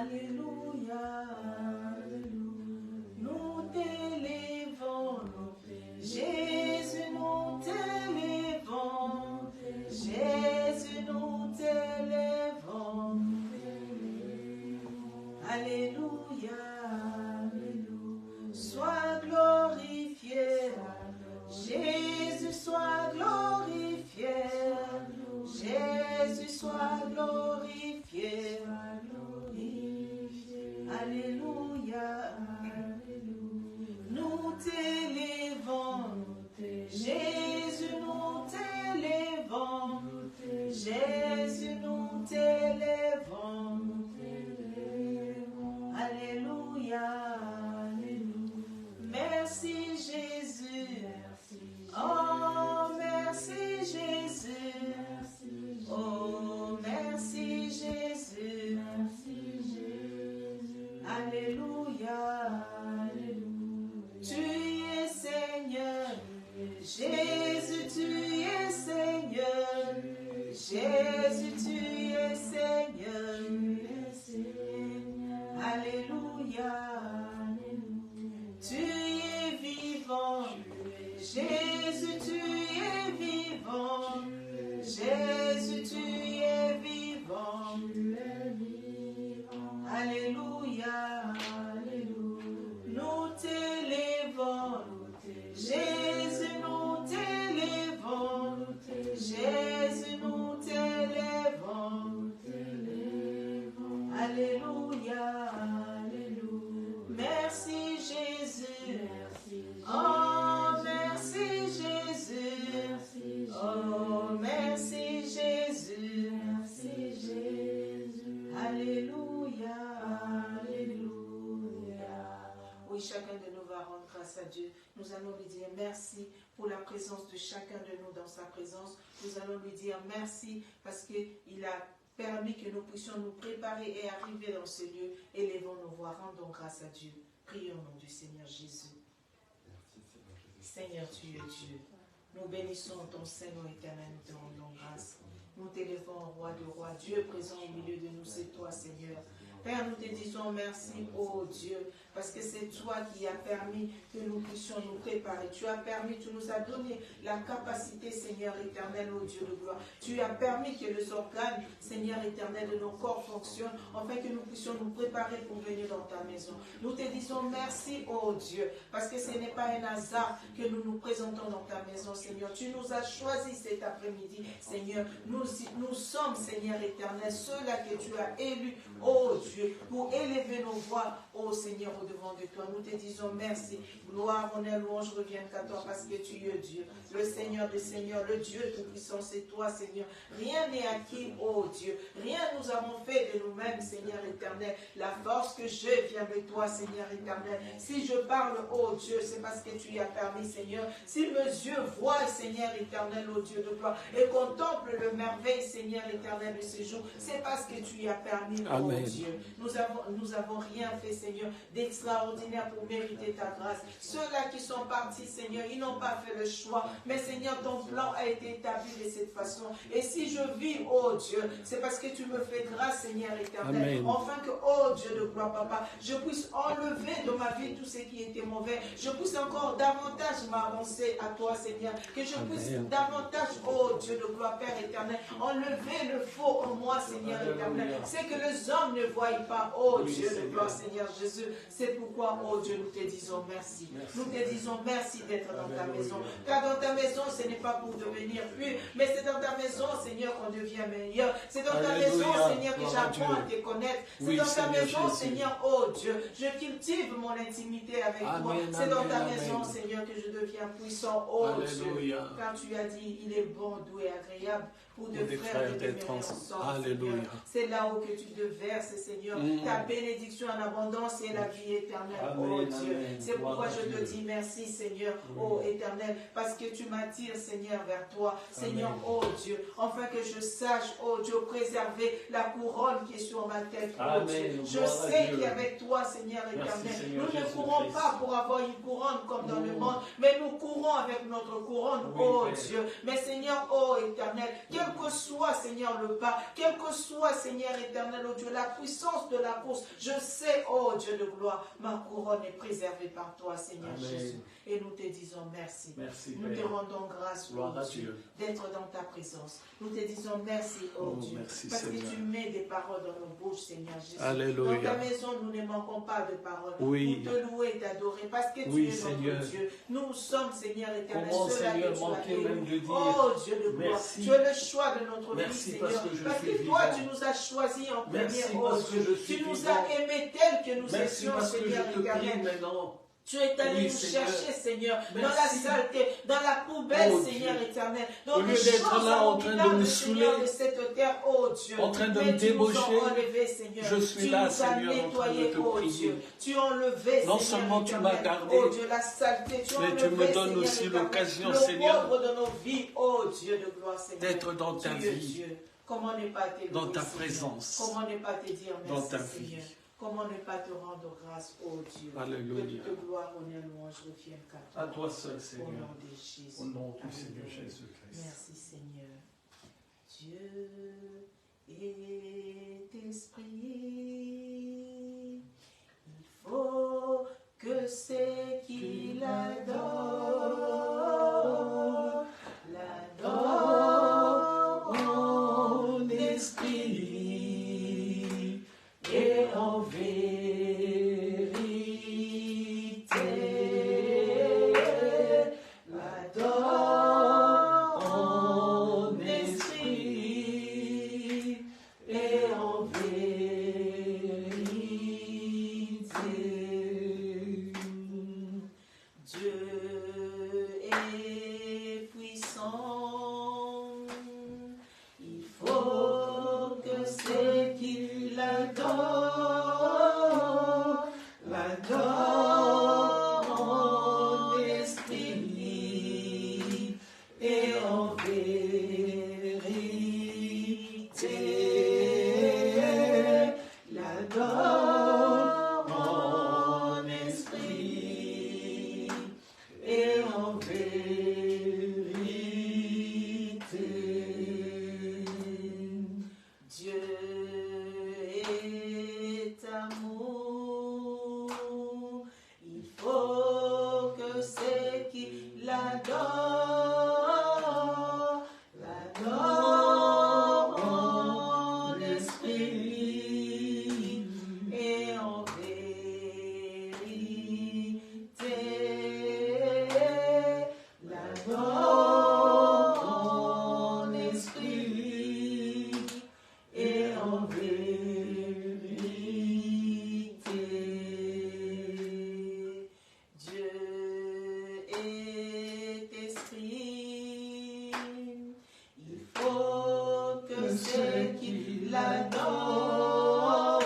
Alléluia, nous t'élevons, Jésus, nous t'élevons, Jésus, nous t'élevons. Alléluia, sois glorifié, Jésus, sois glorifié, Jésus, sois glorifié. Alléluia, nous t'élevons, Jésus, nous t'élevons, Jésus, nous t'élevons. Alléluia, merci Jésus, oh merci Jésus, oh merci Jésus, alléluia, tu es Seigneur, Jésus tu es Seigneur, Jésus tu es Seigneur, alléluia, tu es vivant, Jésus tu es vivant, Jésus tu es vivant, alléluia, nous t'élevons, Jésus nous t'élevons, Jésus nous t'élevons, alléluia, merci Jésus, oh merci Jésus, oh merci Jésus, alléluia, alléluia. Oui, chacun de nous va rendre grâce à Dieu. Nous allons lui dire merci pour la présence de chacun de nous dans sa présence. Nous allons lui dire merci parce qu'il a permis que nous puissions nous préparer et arriver dans ce lieu. Élevons nos voix, rendons grâce à Dieu. Prions au nom du Seigneur Jésus. Seigneur, tu es Dieu. Nous bénissons ton Seigneur éternel, nous te rendons grâce. Nous t'élevons, roi de rois, Dieu présent au milieu de nous, c'est toi, Seigneur. Père, nous te disons merci, oh Dieu, parce que c'est toi qui as permis que nous puissions nous préparer. Tu as permis, tu nous as donné la capacité, Seigneur éternel, oh Dieu de gloire. Tu as permis que les organes, Seigneur éternel, de nos corps fonctionnent, afin que nous puissions nous préparer pour venir dans ta maison. Nous te disons merci, oh Dieu, parce que ce n'est pas un hasard que nous nous présentons dans ta maison, Seigneur. Tu nous as choisis cet après-midi, Seigneur. Nous sommes, Seigneur éternel, ceux-là que tu as élus, oh Dieu, pour élever nos voix, oh Seigneur, au-devant de toi. Nous te disons merci. Gloire, honneur, louange reviennent qu'à toi parce que tu es Dieu. Le Seigneur des Seigneurs, le Dieu tout-puissant, c'est toi, Seigneur. Rien n'est acquis, oh Dieu. Rien nous avons fait de nous-mêmes, Seigneur éternel. La force que j'ai vient de toi, Seigneur éternel. Si je parle, oh Dieu, c'est parce que tu y as permis, Seigneur. Si mes yeux voient, Seigneur éternel, oh Dieu de gloire, et contemplent le merveille, Seigneur éternel, de ces jours, c'est parce que tu y as permis, oh Dieu. Nous avons rien fait, Seigneur, d'extraordinaire pour mériter ta grâce. Ceux-là qui sont partis, Seigneur, ils n'ont pas fait le choix, mais Seigneur, ton plan a été établi de cette façon. Et si je vis, oh Dieu, c'est parce que tu me fais grâce, Seigneur éternel, afin que, oh Dieu de gloire, Papa, je puisse enlever de ma vie tout ce qui était mauvais. Je puisse encore davantage m'avancer à toi, Seigneur. Que je puisse davantage, oh Dieu de gloire, Père éternel, enlever le faux en moi, Seigneur éternel. C'est que les hommes ne voient pas, oh Dieu de gloire, Seigneur Jésus. C'est pourquoi, oh Dieu, nous te disons merci. Nous te disons merci d'être dans ta maison. Car dans ta maison, ce n'est pas pour devenir plus, mais c'est dans ta maison, Seigneur, qu'on devient meilleur. C'est dans ta maison, Seigneur, que j'apprends à te connaître. C'est dans ta maison, Seigneur, oh Dieu, je cultive mon intimité avec toi. C'est dans ta maison, Seigneur, que je deviens puissant, oh Dieu. Car tu as dit, il est bon, doux et agréable pour deux frères d'être ensemble. C'est là où que tu déverses, Seigneur, ta bénédiction en abondance et la vie éternelle, oh Dieu. C'est pourquoi je te dis merci, Seigneur, oh éternel, parce que tu m'attires, Seigneur, vers toi, Seigneur, oh Dieu, afin afin que je sache, oh Dieu, préserver la couronne qui est sur ma tête, oh Dieu. Je Gloire à sais Dieu. qu'avec toi, Seigneur Merci, éternel, Seigneur nous ne Jésus courons Christ. pas pour avoir une couronne comme dans le monde, mais nous courons avec notre couronne, Oui, oh Père. Dieu. Mais Seigneur, oh éternel, quel que soit, Seigneur, le pas, quel que soit, Seigneur éternel, oh Dieu, la puissance de la course, je sais, oh Dieu de gloire, ma couronne est préservée par toi, Seigneur Amen. Jésus. Et nous te disons merci. Merci, Nous te Père. rendons grâce, Gloire oh à Dieu, Dieu. d'être dans ta présence. Nous te disons merci, oh, Oh, Dieu, merci, parce Seigneur. que tu mets des paroles dans nos bouches, Seigneur Jésus. Alléluia. Dans ta maison, nous ne manquons pas de paroles. Oui. Nous te louer et t'adorer, parce que Oui, tu es Seigneur. notre Dieu. Nous sommes, Seigneur éternel, Comment, ceux-là Seigneur, que tu as manquer même de élus. dire Oh Dieu de gloire, merci. tu es le choix de notre Merci vie, parce Seigneur. que je Parce suis que toi, vivant. tu nous as choisis en Merci premier, oh parce que Dieu. je suis Tu nous vivant. as aimés tels que nous Merci étions, parce que je Seigneur te prie éternel. maintenant. Tu es allé Oui, nous Seigneur. chercher, Seigneur, dans la Merci. saleté, dans la poubelle, Oh, Seigneur Dieu. éternel, Au dans lieu les d'être choses là en train de abominables, me Seigneur, saouler, de cette terre, oh Dieu. en train de Mais me tu nous as débaucher, enlevés, Seigneur. je suis tu là, nous as Seigneur, en train de nettoyés, te oh prier. Dieu. Tu as enlevé, Non Seigneur seulement tu éternel, m'as gardé, oh Dieu, la saleté, tu as mais enlevé, tu me donnes Seigneur aussi éternel, l'occasion, le Seigneur, pauvre de nos vies, oh Dieu de gloire, Seigneur. d'être dans ta Tu es vie, Dieu. Comment ne pas te dans louer, ta Seigneur? présence, Comment ne pas te dire dans merci, ta vie. Seigneur? Comment ne pas te rendre grâce, oh Dieu? Alléluia. Que toute gloire, honneur, louange reviennent qu'à toi. À toi seul, Au Seigneur. nom de Jésus. Au nom du Alléluia. Seigneur Jésus-Christ. Merci Seigneur. Dieu est esprit. Il faut que ceux qui l'adorent, l'adorent en esprit et en vérité. L'adorent en esprit et en vérité. Dieu est puissant. Il faut que ceux qui l'adorent, l'adorent en esprit et en vérité. L'adorent en esprit et en vérité. Dieu est amour. Il faut que ceux qui l'adorent, l'adorent en esprit et en vérité. L'adorent en esprit et en vérité. Dieu est esprit. Il faut que ceux qui l'adorent,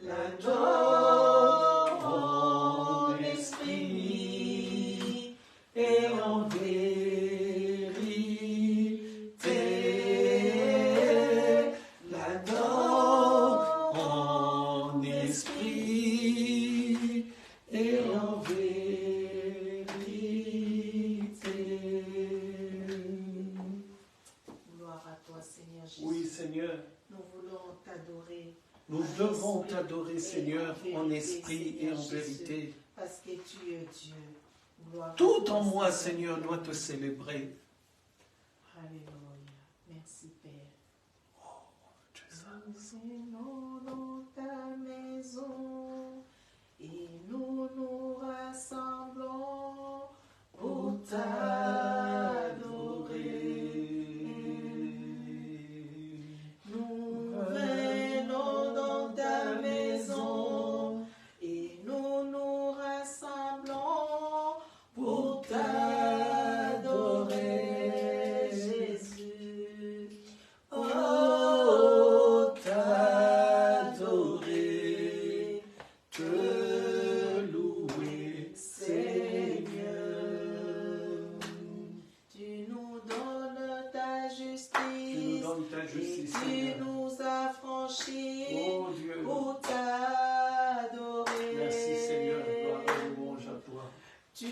l'adorent en esprit et en vérité. L'adorent en esprit et en vérité. Gloire à toi, Seigneur Jésus. Oui, Seigneur. Nous voulons t'adorer. Nous en devons esprit t'adorer, et Seigneur, en vérité, esprit et Seigneur en Jésus, vérité. Parce que tu es Dieu. Gloire à Tout toi, en moi, Seigneur, doit te célébrer. Alléluia. Merci, Père. Jesus. Nous venons dans ta maison et nous nous rassemblons pour t'adorer. Nous venons dans ta maison et nous nous rassemblons pour t'adorer, Jésus. Oh, t'adorer. ta justice, Tu Seigneur. nous as franchis Oh Dieu. pour t'adorer. Merci Seigneur. Gloire et louange à toi. Tu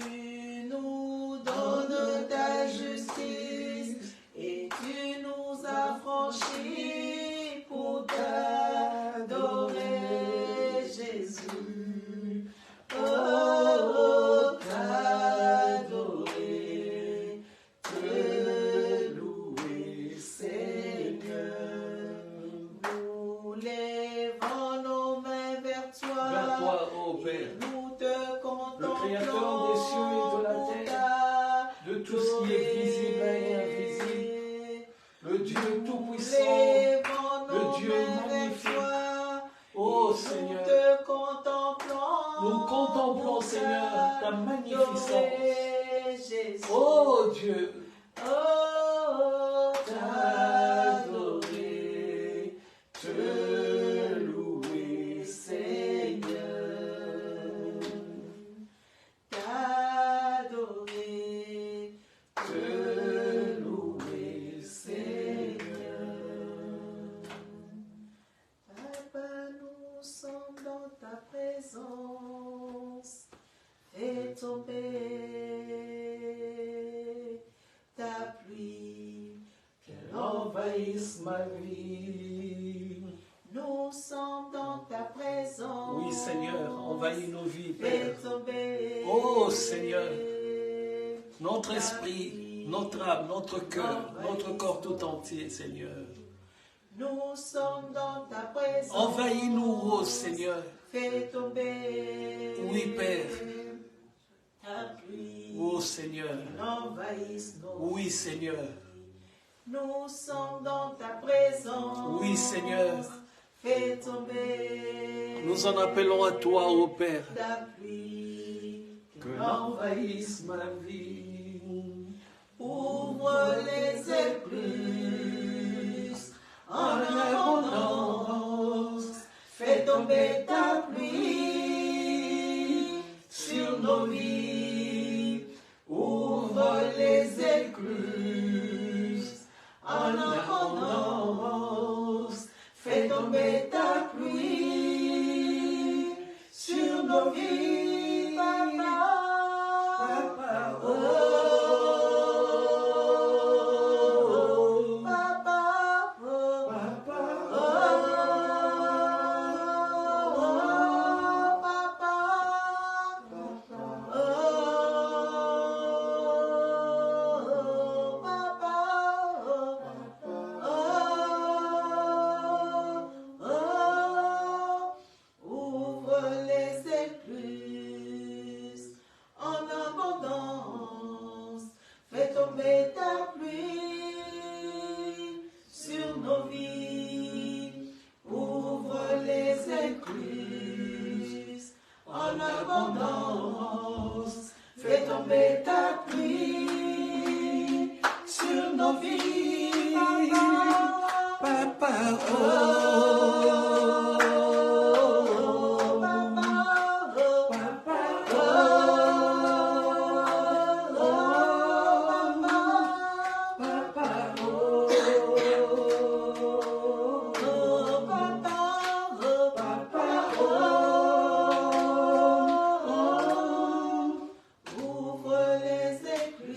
nous donnes ta justice et tu nous as franchis pour t'adorer, Jésus. Oh, t'adorer, te louer, Seigneur. Nous lèvons nos mains vers toi. Vers toi, ô Père, Nous te contemplons, le Créateur des cieux et de la terre, de tout ce qui est visible et invisible, le Dieu tout-puissant, le Dieu magnifique. Oh Seigneur, nous contemplons, Seigneur, ta magnificence. Oh Dieu, oh, t'adorer, te louer, Seigneur. T'adorer, te louer, Seigneur. Papa, nous sommes dans ta présence. Fais tomber ta pluie, qu'elle envahisse ma vie. Nous sommes dans ta présence. oui Seigneur, envahis nos vies, Fais Père. tomber Oh Seigneur, notre esprit, notre âme, notre cœur, notre corps tout entier, Seigneur. Nous sommes dans ta présence. Envahis-nous, oh Seigneur. Fais tomber. Oui, Père. Ta pluie. Oh Seigneur. Envahisse nos Oui, Seigneur. Nous sommes dans ta présence. Oui, Seigneur. Fais tomber. Nous en appelons à toi, ô Père. Ta pluie. Que l'envahisse ma vie. Ouvre les écluses en abondance. Fais tomber ta pluie sur nos vies. Ouvre les écluses en abondance. Fais tomber ta pluie sur nos vies, Papa. Papa, oh, Papa, oh, Papa, oh, Papa, ouvre les écluses en abondance. Fais tomber ta pluie sur nos vies. Ouvre les écluses en abondance. Fais tomber ta pluie sur nos vies. Papa, oh.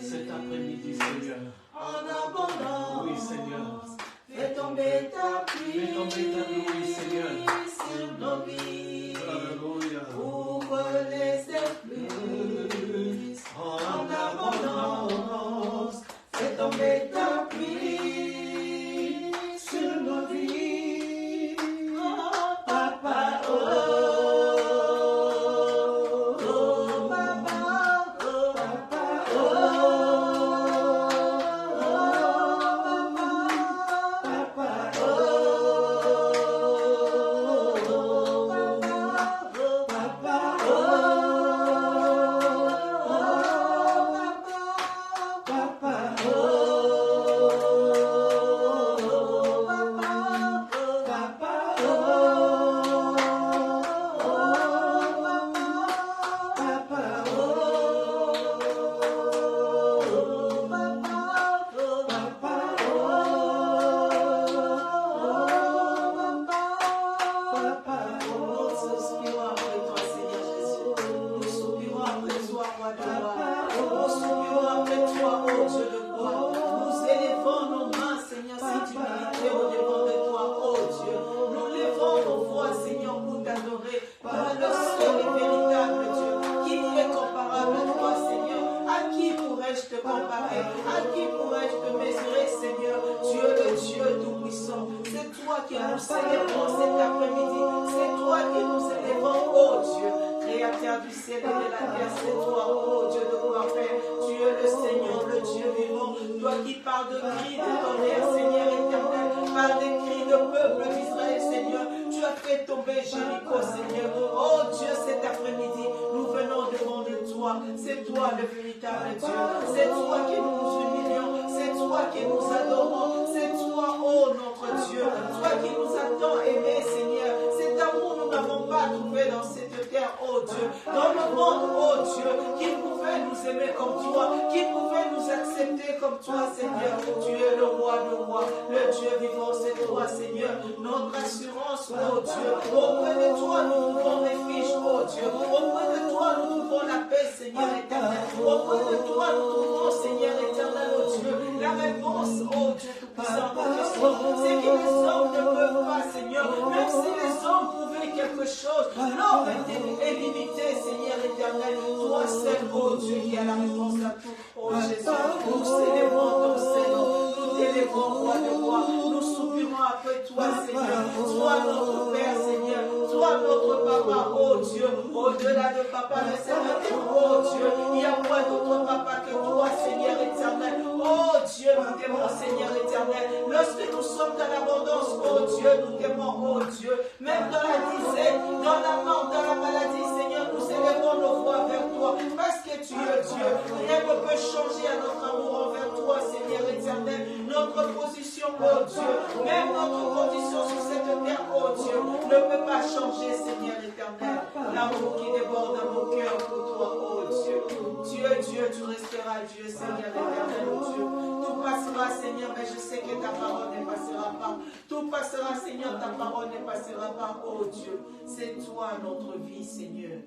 Cet après-midi, Seigneur. En abondance. Oui, Seigneur. Fais tomber ta pluie. Fais tomber ta pluie, Seigneur. Sur nos vies. Alléluia. Ouvre les écluses. En abondance. Fais tomber ta pluie. Sur nos vies. Oh, Papa, oh. Oh, Papa, oh. Papa, oh. Papa, oh. Tout-Puissant. C'est toi qui nous célébrons cet après-midi. C'est toi qui nous élèvons, oh Dieu. Créateur du ciel et de la terre, c'est toi, oh Dieu de gloire, Père. Tu es le Seigneur, le Dieu vivant. Toi qui parles de cris de tonnerre, Seigneur éternel. Par des cris de peuple d'Israël, Seigneur. Tu as fait tomber Jéricho, Seigneur. Oh Dieu, cet après-midi, nous venons devant de toi. C'est toi le véritable Dieu. C'est toi qui nous humilions. C'est toi qui nous adorons. C'est toi, oh notre Dieu. Toi qui nous as tant aimés, Seigneur. Cet amour, nous n'avons pas trouvé dans cette terre, oh Dieu. Dans le monde, oh Dieu, qui pouvait nous aimer comme toi, qui pouvait nous accepter comme toi, Seigneur. Tu es le roi de rois, le Dieu vivant, c'est toi, Seigneur. Notre assurance, oh Dieu. Auprès de toi, nous trouvons refuge, oh Dieu. Auprès de toi, nous trouvons la paix, Seigneur éternel. Auprès de toi, nous trouvons, Seigneur éternel, oh Dieu, la réponse, oh Dieu tout-puissant, c'est que les hommes ne peuvent pas, Seigneur. Même si les hommes pouvaient quelque chose, l'homme est limité, Seigneur éternel. Toi seul, oh Dieu, qui a la réponse à tout. Oh Jésus, nous célébrons ton Seigneur. Nous t'élèvons, roi de roi. Nous soupirons après toi, Seigneur. Sois notre Père, Seigneur. Sois notre Papa, oh Dieu. Au-delà de Papa, le Seigneur, oh Dieu. Il n'y a pas d'autre Papa que toi, Seigneur éternel. Oh Dieu, nous t'aimons, Seigneur éternel. Lorsque nous sommes dans l'abondance, oh Dieu, nous t'aimons, oh Dieu. Même dans la disette, dans la mort, dans la maladie, Seigneur, nous élevons nos voix vers toi. Parce que tu es Dieu. Rien ne peut changer à notre amour envers toi, Seigneur éternel. Notre position, oh Dieu. Même notre condition sur cette terre, oh Dieu, ne peut pas changer, Seigneur éternel. L'amour qui déborde dans mon cœur pour toi, oh Dieu. Tu es Dieu, tu resteras Dieu, Seigneur éternel, oh Dieu. Tout passera, Seigneur, mais je sais que ta parole ne passera pas. Tout passera, Seigneur, ta parole ne passera pas, oh Dieu. C'est toi notre vie, Seigneur.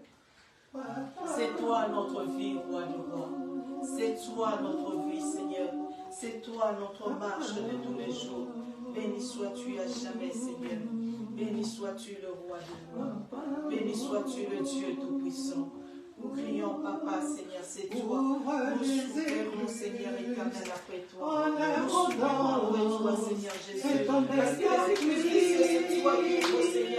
C'est toi notre vie, roi du roi. C'est toi notre vie, Seigneur. C'est toi notre marche de tous les jours. Béni sois-tu à jamais, Seigneur. Béni sois-tu le roi du roi. Béni sois-tu le Dieu tout-puissant. Nous crions, Papa, Seigneur, c'est toi. Nous soupirons, Seigneur éternel, après toi. Nous soupirons après toi, Seigneur Jésus. Parce que les excuses, c'est toi qui es,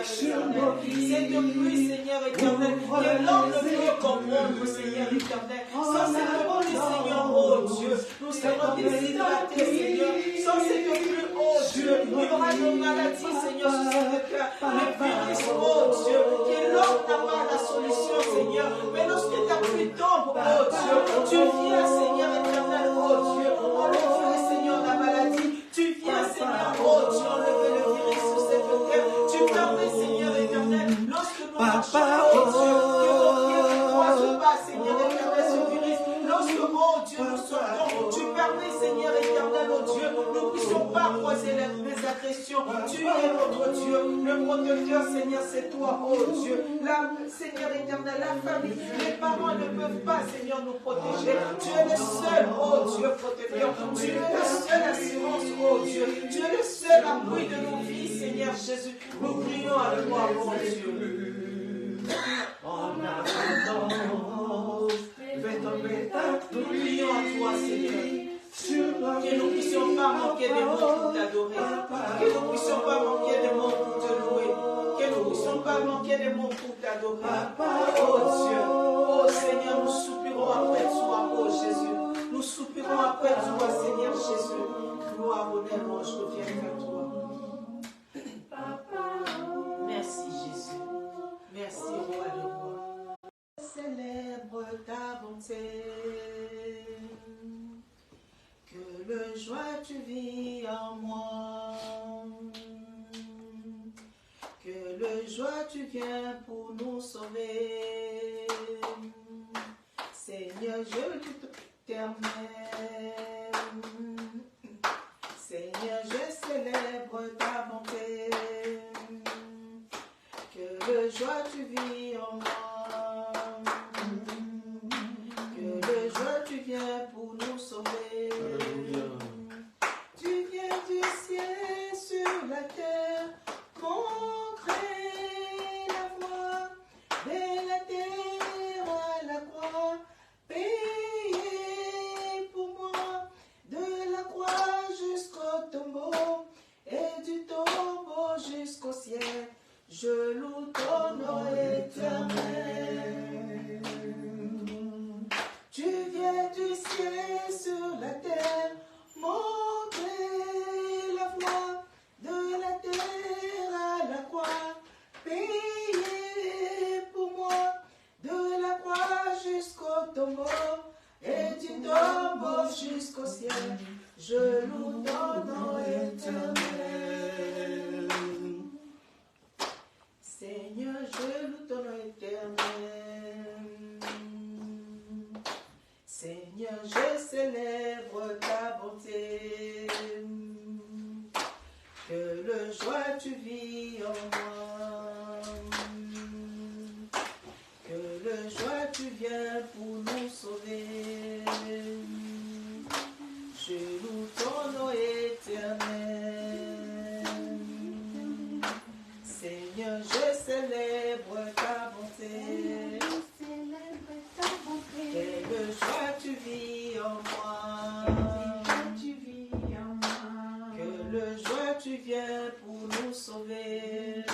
Seigneur éternel. C'est depuis, Seigneur éternel, que l'homme ne peut comprendre, Seigneur éternel. Sans cette pluie, Seigneur, oh Dieu, nous serons déshydratés, Seigneur. Sans cette pluie, oh Dieu, il y aura nos maladies, Seigneur, sur cette terre. Les virus, oh Dieu, que l'homme n'a pas la solution, Seigneur. Mais lorsque ta pluie tombe, oh Dieu, tu viens, Seigneur éternel, oh Dieu, enlever, Seigneur, la maladie. Tu viens, Seigneur, oh Dieu, enlever le virus sur cette terre. Tu permets, Seigneur éternel, lorsque nous marchons, oh Dieu, que nos pieds ne croisent pas, Seigneur éternel, ce virus. Lorsque, oh Dieu, nous sortons, tu permets, Seigneur éternel, oh Dieu, nous ne puissions pas croiser les agressions. Tu es notre Dieu, le protecteur, Seigneur, c'est toi, oh Dieu. Seigneur éternel, la famille, les parents ne peuvent pas, Seigneur, nous protéger. Tu es le seul, oh Dieu, protecteur. Tu es le seul assurance, oh Dieu. Tu es le seul appui de nos vies, Seigneur Jésus. Nous prions à toi, oh Dieu. En abondance, fais tomber ta pluie. Nous prions à toi, Seigneur. Que nous ne puissions pas manquer de mots pour t'adorer. Que nous ne puissions pas manquer de mots pour te louer. Que nous ne puissions pas manquer de mots pour t'adorer. Oh Dieu, oh Seigneur, nous soupirons après toi, oh Jésus. Nous soupirons après toi, Seigneur Jésus. Gloire, honneur, je reviens vers toi. Merci Jésus. Merci roi de roi. Célèbre ta bonté. Que le joie tu vis en moi. Que le joie tu viens pour nous sauver. Seigneur, je t'aime. Seigneur, je célèbre ta bonté. Que le joie tu vis en moi. Que le joie tu viens pour nous sauver. Tu viens du ciel sur la terre. Montrer la voie de la terre à la croix, payer Que le joie tu vis en moi. Que le joie tu viens pour nous sauver. Je loue ton nom éternel. Seigneur, je célèbre ta bonté. Quelle joie tu vis en moi. Quelle joie tu viens pour nous sauver.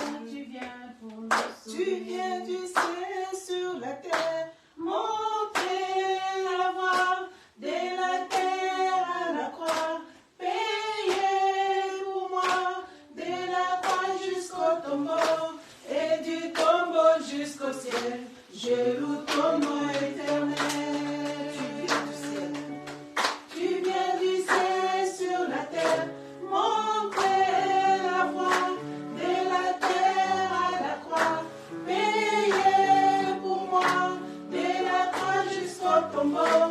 Tu viens du ciel sur la terre, montrer la voie de la terre à la croix, payer pour moi de la croix jusqu'au tombeau et du tombeau jusqu'au ciel. Je loue ton nom éternel. Tu viens du ciel sur la terre, montrer la voie de la terre à la croix, payer pour moi de la croix jusqu'au tombeau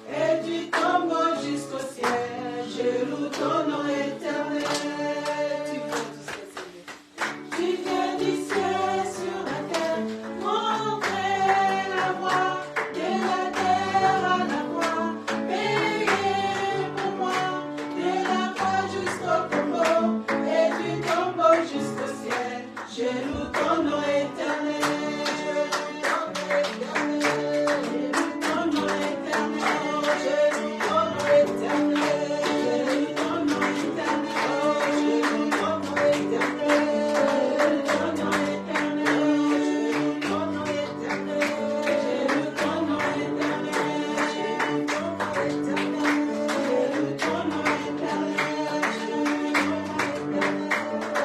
et du tombeau jusqu'au ciel. Je loue ton nom éternel. Tu viens du ciel sur la terre, montrer la voie de la terre à la croix, payer pour moi de la croix jusqu'au tombeau et du tombeau jusqu'au ciel. Je loue ton nom éternel. Ton nom éternel. Je loue ton nom éternel. Je loue ton nom éternel. Je loue ton nom éternel. Ton nom éternel. Je loue ton nom éternel. Je loue ton nom éternel. Je loue ton nom éternel.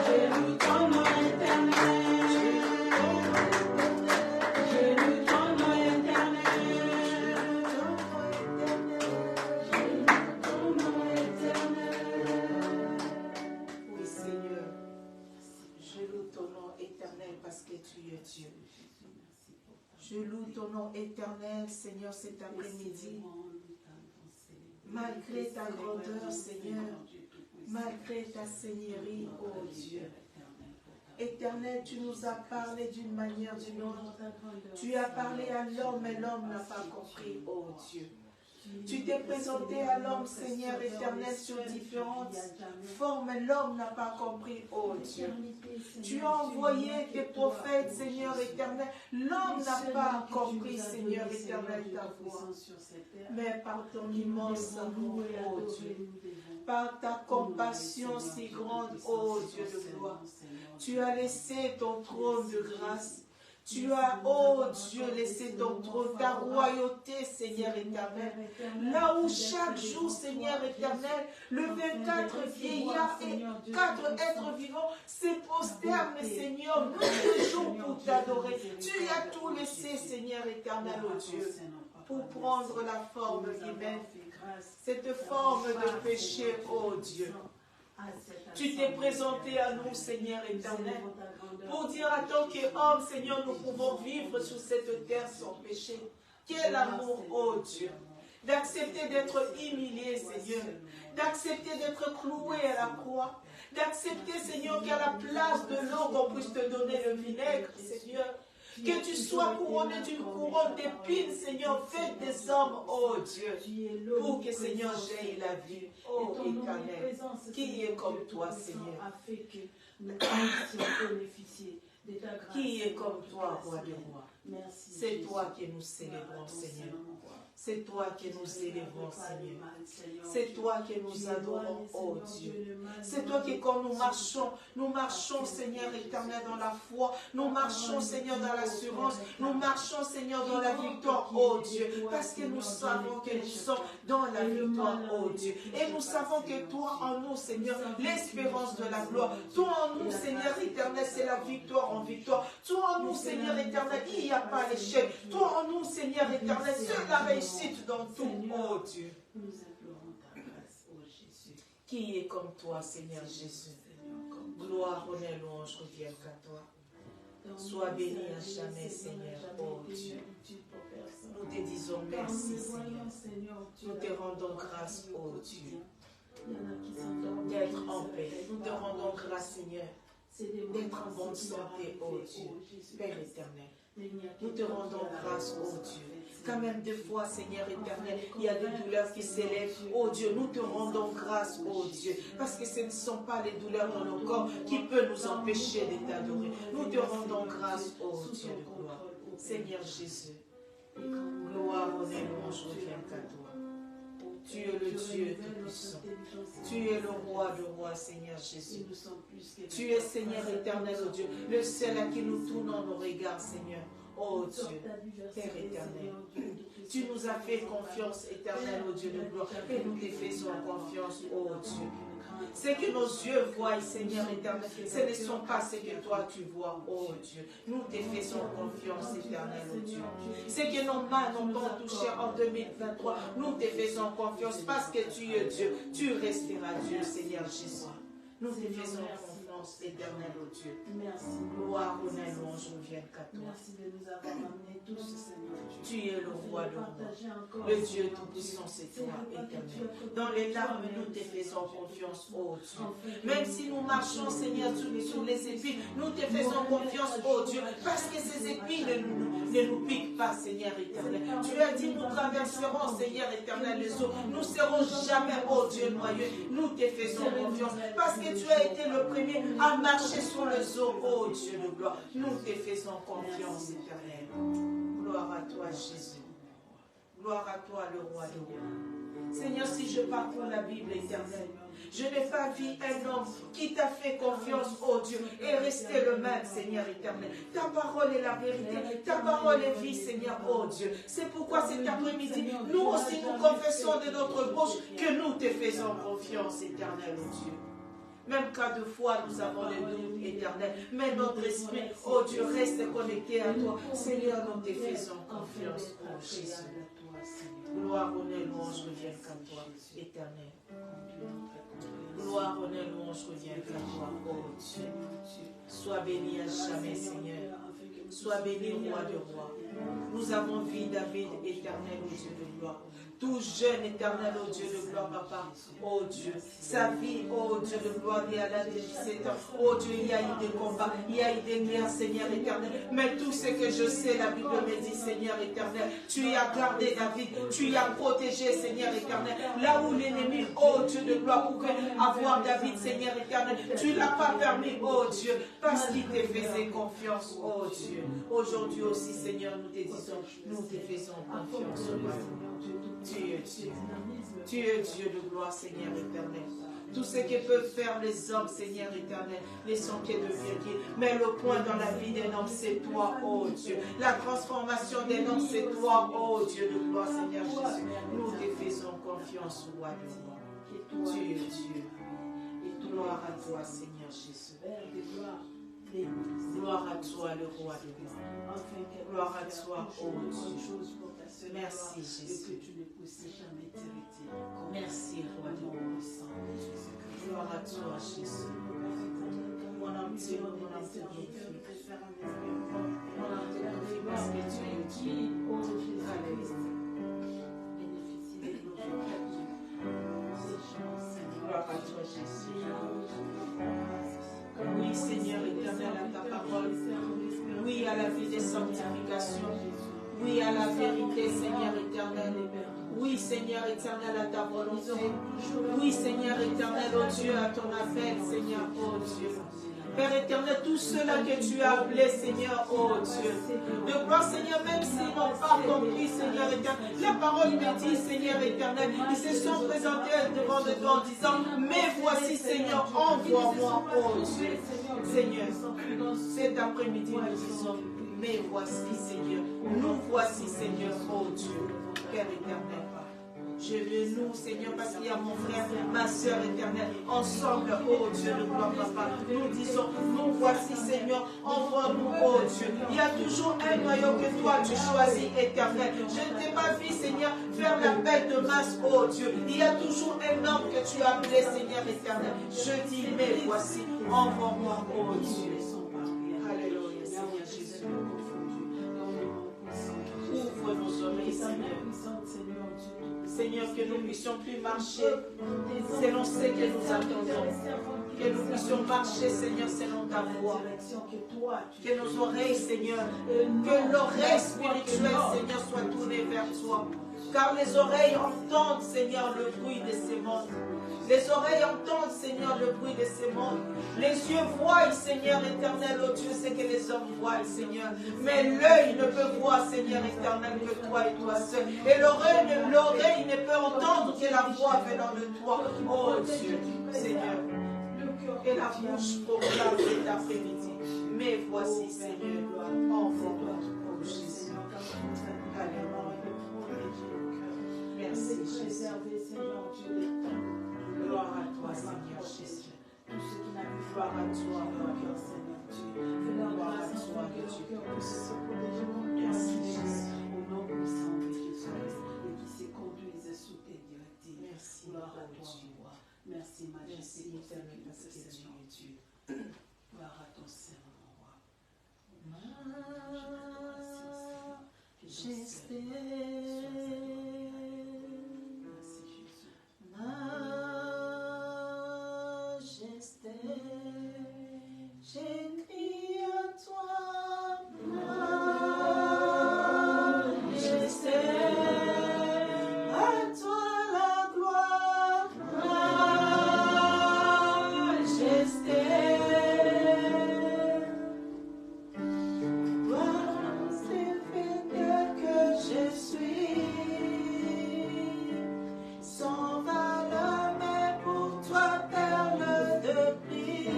Je loue ton nom éternel. Je loue ton nom éternel. Je loue ton nom éternel. Oui, Seigneur, je loue ton nom éternel parce que tu es Dieu. Je loue ton nom éternel, Seigneur, cet après-midi. Malgré ta grandeur, Seigneur, malgré ta seigneurie, oh Dieu. Éternel, tu nous as parlé d'une manière, d'une autre. Tu as parlé à l'homme et l'homme n'a pas compris, oh Dieu. Tu t'es présenté à l'homme, Seigneur éternel, sur différentes formes. L'homme n'a pas compris, oh Dieu. Tu as envoyé tes prophètes, Seigneur éternel. L'homme n'a pas compris, Seigneur éternel, ta voix. Mais par ton immense amour, oh Dieu, par ta compassion si grande, ô Dieu de gloire, tu as laissé ton trône de grâce. Tu as, ô Dieu, laissé ton trône, ta royauté, Seigneur éternel. Là où chaque jour, Seigneur éternel, le 24 vieillards et 4 êtres vivants se prosternent, Seigneur, nuit et jour pour t'adorer. Tu as tout laissé, Seigneur éternel, ô Dieu, pour prendre la forme humaine, cette forme de péché, ô Dieu. Tu t'es présenté à nous, Seigneur éternel, pour dire à tant qu'homme, Seigneur, nous pouvons vivre sur cette terre sans péché. Quel amour, ô Dieu, d'accepter d'être humilié, Seigneur, d'accepter d'être cloué à la croix, d'accepter, Seigneur, qu'à la place de l'eau, qu'on puisse te donner le vinaigre, Seigneur. Que tu sois couronné d'une couronne d'épines, Seigneur, faite des hommes, oh Dieu, pour que, Seigneur, j'aie la vie, oh éternel. Qui est comme toi, Seigneur? Qui est comme toi, roi des rois? C'est toi que nous célébrons, Seigneur. C'est toi que nous élevons, Seigneur. C'est toi que nous adorons, oh Dieu. C'est toi que quand nous marchons, Seigneur éternel, dans la foi, nous marchons, Seigneur, dans l'assurance, nous marchons, Seigneur, dans la victoire, oh Dieu, parce que nous savons que nous sommes dans la victoire, oh Dieu. Et nous savons que toi en nous, Seigneur, l'espérance de la gloire, toi en nous, Seigneur éternel, c'est la victoire en victoire. Toi en nous, Seigneur éternel, il n'y a pas d'échec. Toi en nous, Seigneur éternel, c'est la réussite dans tout, oh Dieu. Nous implorons ta grâce, oh Jésus. Qui est comme toi, Seigneur Jésus? Gloire, honneur, louange reviennent à toi. Sois béni à jamais, Seigneur, oh Dieu. Nous te disons merci, Seigneur. Nous te rendons grâce, oh Dieu, d'être en paix. Nous te rendons grâce, d'être en bonne santé, oh Dieu. Père éternel, nous te rendons grâce, oh Dieu. Quand même des fois, Seigneur éternel, il y a des douleurs qui s'élèvent, oh Dieu, nous te rendons grâce, oh Dieu, parce que ce ne sont pas les douleurs dans nos corps qui peuvent nous empêcher de t'adorer. Nous te rendons grâce, oh Dieu de gloire. Seigneur Jésus, gloire, honneur, louange reviennent qu'à toi. Tu es le Dieu tout-puissant. Tu es le roi de rois, Seigneur Jésus. Tu es Seigneur éternel, oh Dieu, le seul à qui nous tournons nos regards, Seigneur. Oh Dieu, Père éternel, tu nous as fait confiance éternelle, oh Dieu de gloire, et nous te faisons confiance, oh Dieu. Ce que nos yeux voient, Seigneur éternel, ce ne sont pas ce que toi tu vois, oh Dieu. Nous te faisons confiance éternelle, oh Dieu. Ce que nos mains n'ont pas touché en 2023, nous te faisons confiance parce que tu es Dieu. Tu resteras Dieu, Seigneur Jésus. Nous te faisons confiance éternelle, oh Dieu. Merci. Gloire, honneur, louange reviennent qu'à toi. Merci de nous avoir amenés tous, Seigneur Dieu. Tu es le roi de rois. Le Dieu tout-puissant, c'est toi, éternel. Dans les larmes, nous te faisons confiance, oh Dieu. Même si nous marchons, Seigneur, sous les épines, nous te faisons confiance, oh Dieu, parce que ces épines ne nous piquent pas, Seigneur éternel. Tu as dit, nous traverserons, Seigneur éternel, les eaux. Nous ne serons jamais, oh Dieu, noyés. Nous te faisons confiance, parce que tu as été le premier à marcher sur les eaux, oh Dieu de gloire. Nous te faisons confiance, éternel. Gloire à toi, Jésus. Gloire à toi, le roi de rois. Seigneur, si je parcours la Bible éternelle, je n'ai pas vu un homme qui t'a fait confiance, oh Dieu, et resté le même, Seigneur éternel. Ta parole est la vérité, ta parole est vie, Seigneur, oh Dieu. C'est pourquoi cet après-midi, nous aussi nous confessons de notre bouche que nous te faisons confiance, éternel, oh Dieu. Même cas de foi, nous avons les doutes éternels. Mais notre esprit, oh Dieu, reste connecté à toi. Seigneur, nous te faisons confiance, oh Jésus. Gloire, honneur, louange reviennent qu'à toi, éternel. Gloire, honneur, louange reviennent qu'à toi, oh Dieu. Sois béni à jamais, Seigneur. Sois béni, roi de rois. Nous avons vu David éternel, oh Dieu de gloire. Tout jeune éternel, oh Dieu de gloire, papa, oh Dieu, sa vie, oh Dieu de gloire, et à l'âge de 17 ans, oh Dieu, il y a eu des combats, il y a eu des guerres, Seigneur éternel, mais tout ce que je sais, la Bible me dit, Seigneur éternel, tu as gardé David, tu as protégé, Seigneur éternel, là où l'ennemi, oh Dieu de gloire, pouvait avoir David, Seigneur éternel, tu ne l'as pas permis, oh Dieu, parce qu'il te faisait confiance, oh Dieu. Aujourd'hui aussi, Seigneur, nous te disons, nous te faisons confiance, tu es Dieu. Tu es Dieu de gloire, Seigneur éternel. Tout ce que peuvent faire les hommes, Seigneur éternel, les sont que de vérifier. Mais le point dans la vie d'un homme, c'est toi, oh Dieu. La transformation d'un homme, c'est toi, oh Dieu de gloire, Seigneur Jésus. Nous te faisons confiance, roi de roi. Tu es Dieu. Et gloire à toi, Seigneur Jésus. Gloire à toi, le roi de roi. Gloire à toi, oh Dieu. Merci, Jésus. Merci, roi de roi. Gloire à toi, Jésus. Mon âme te glorifie. Mon âme te glorifie parce que tu es Dieu. Alléluia. Gloire à toi, Jésus. Oui, Seigneur éternel, à ta parole. Oui, à la vie de sanctification. Oui, à la vérité, Seigneur éternel. Oui, Seigneur éternel, à ta volonté. Oui, Seigneur éternel, oh Dieu, à ton appel, Seigneur, oh Dieu. Père éternel, tous ceux-là que tu as appelés, Seigneur, oh Dieu. De gloire, Seigneur, même s'ils n'ont pas compris, Seigneur éternel, la parole me dit, Seigneur éternel, ils se sont présentés devant de toi en disant, mais voici, Seigneur, envoie-moi, oh Dieu. Seigneur, cet après-midi, nous disons, mais voici, Seigneur, nous voici, Seigneur, oh Dieu, Père éternel. Je veux nous, Seigneur, parce qu'il y a mon frère, ma soeur éternelle, ensemble, oh Dieu, de gloire, papa. Nous disons, nous voici, Seigneur, envoie-nous, oh Dieu. Il y a toujours un noyau que toi tu choisis, éternel. Je ne t'ai pas vu, Seigneur, faire l'appel de masse, oh Dieu. Il y a toujours un homme que tu as appelé, Seigneur éternel. Je dis, mais voici, envoie-moi, oh Dieu. Alléluia, Seigneur Jésus. Ouvre nos oreilles, Seigneur. Seigneur, que nous puissions plus marcher selon ce que nous attendons. Que nous puissions marcher, Seigneur, selon ta voix. Que nos oreilles, Seigneur, que l'oreille spirituelle, Seigneur, soit tournée vers toi. Car les oreilles entendent, Seigneur, le bruit de ces mondes. Les oreilles entendent, Seigneur, le bruit de ces mondes. Les yeux voient, Seigneur éternel, oh Dieu, ce que les hommes voient, Seigneur. Mais l'œil ne peut voir, Seigneur éternel, que toi et toi seul. Et l'oreille ne peut entendre que la voix venant de toi, oh Dieu, Seigneur. Que la bouche proclame cet après-midi. Mais voici, Seigneur, envoie-toi, oh Jésus. Alléluia. Merci, Jésus. Gloire à toi, Seigneur Jésus. Tout ce qui n'a pu Gloire à toi, mon cœur, Seigneur Dieu. Gloire à toi, que tu puisses. Merci, Jésus. Au nom puissant de Jésus-Christ et qui se conduise sous tes directives. Merci, Gloire à toi, Dieu. roi. Merci, majesté, Merci, éternel, parce que tu Seigneur es Dieu. Gloire à ton Seigneur, mon roi. Majesté. Merci, Jésus. Majesté, j'écris à toi, majesté, à toi la gloire, majesté, gloire infinie que je suis. Sans valeur, mais pour toi, perle de prix.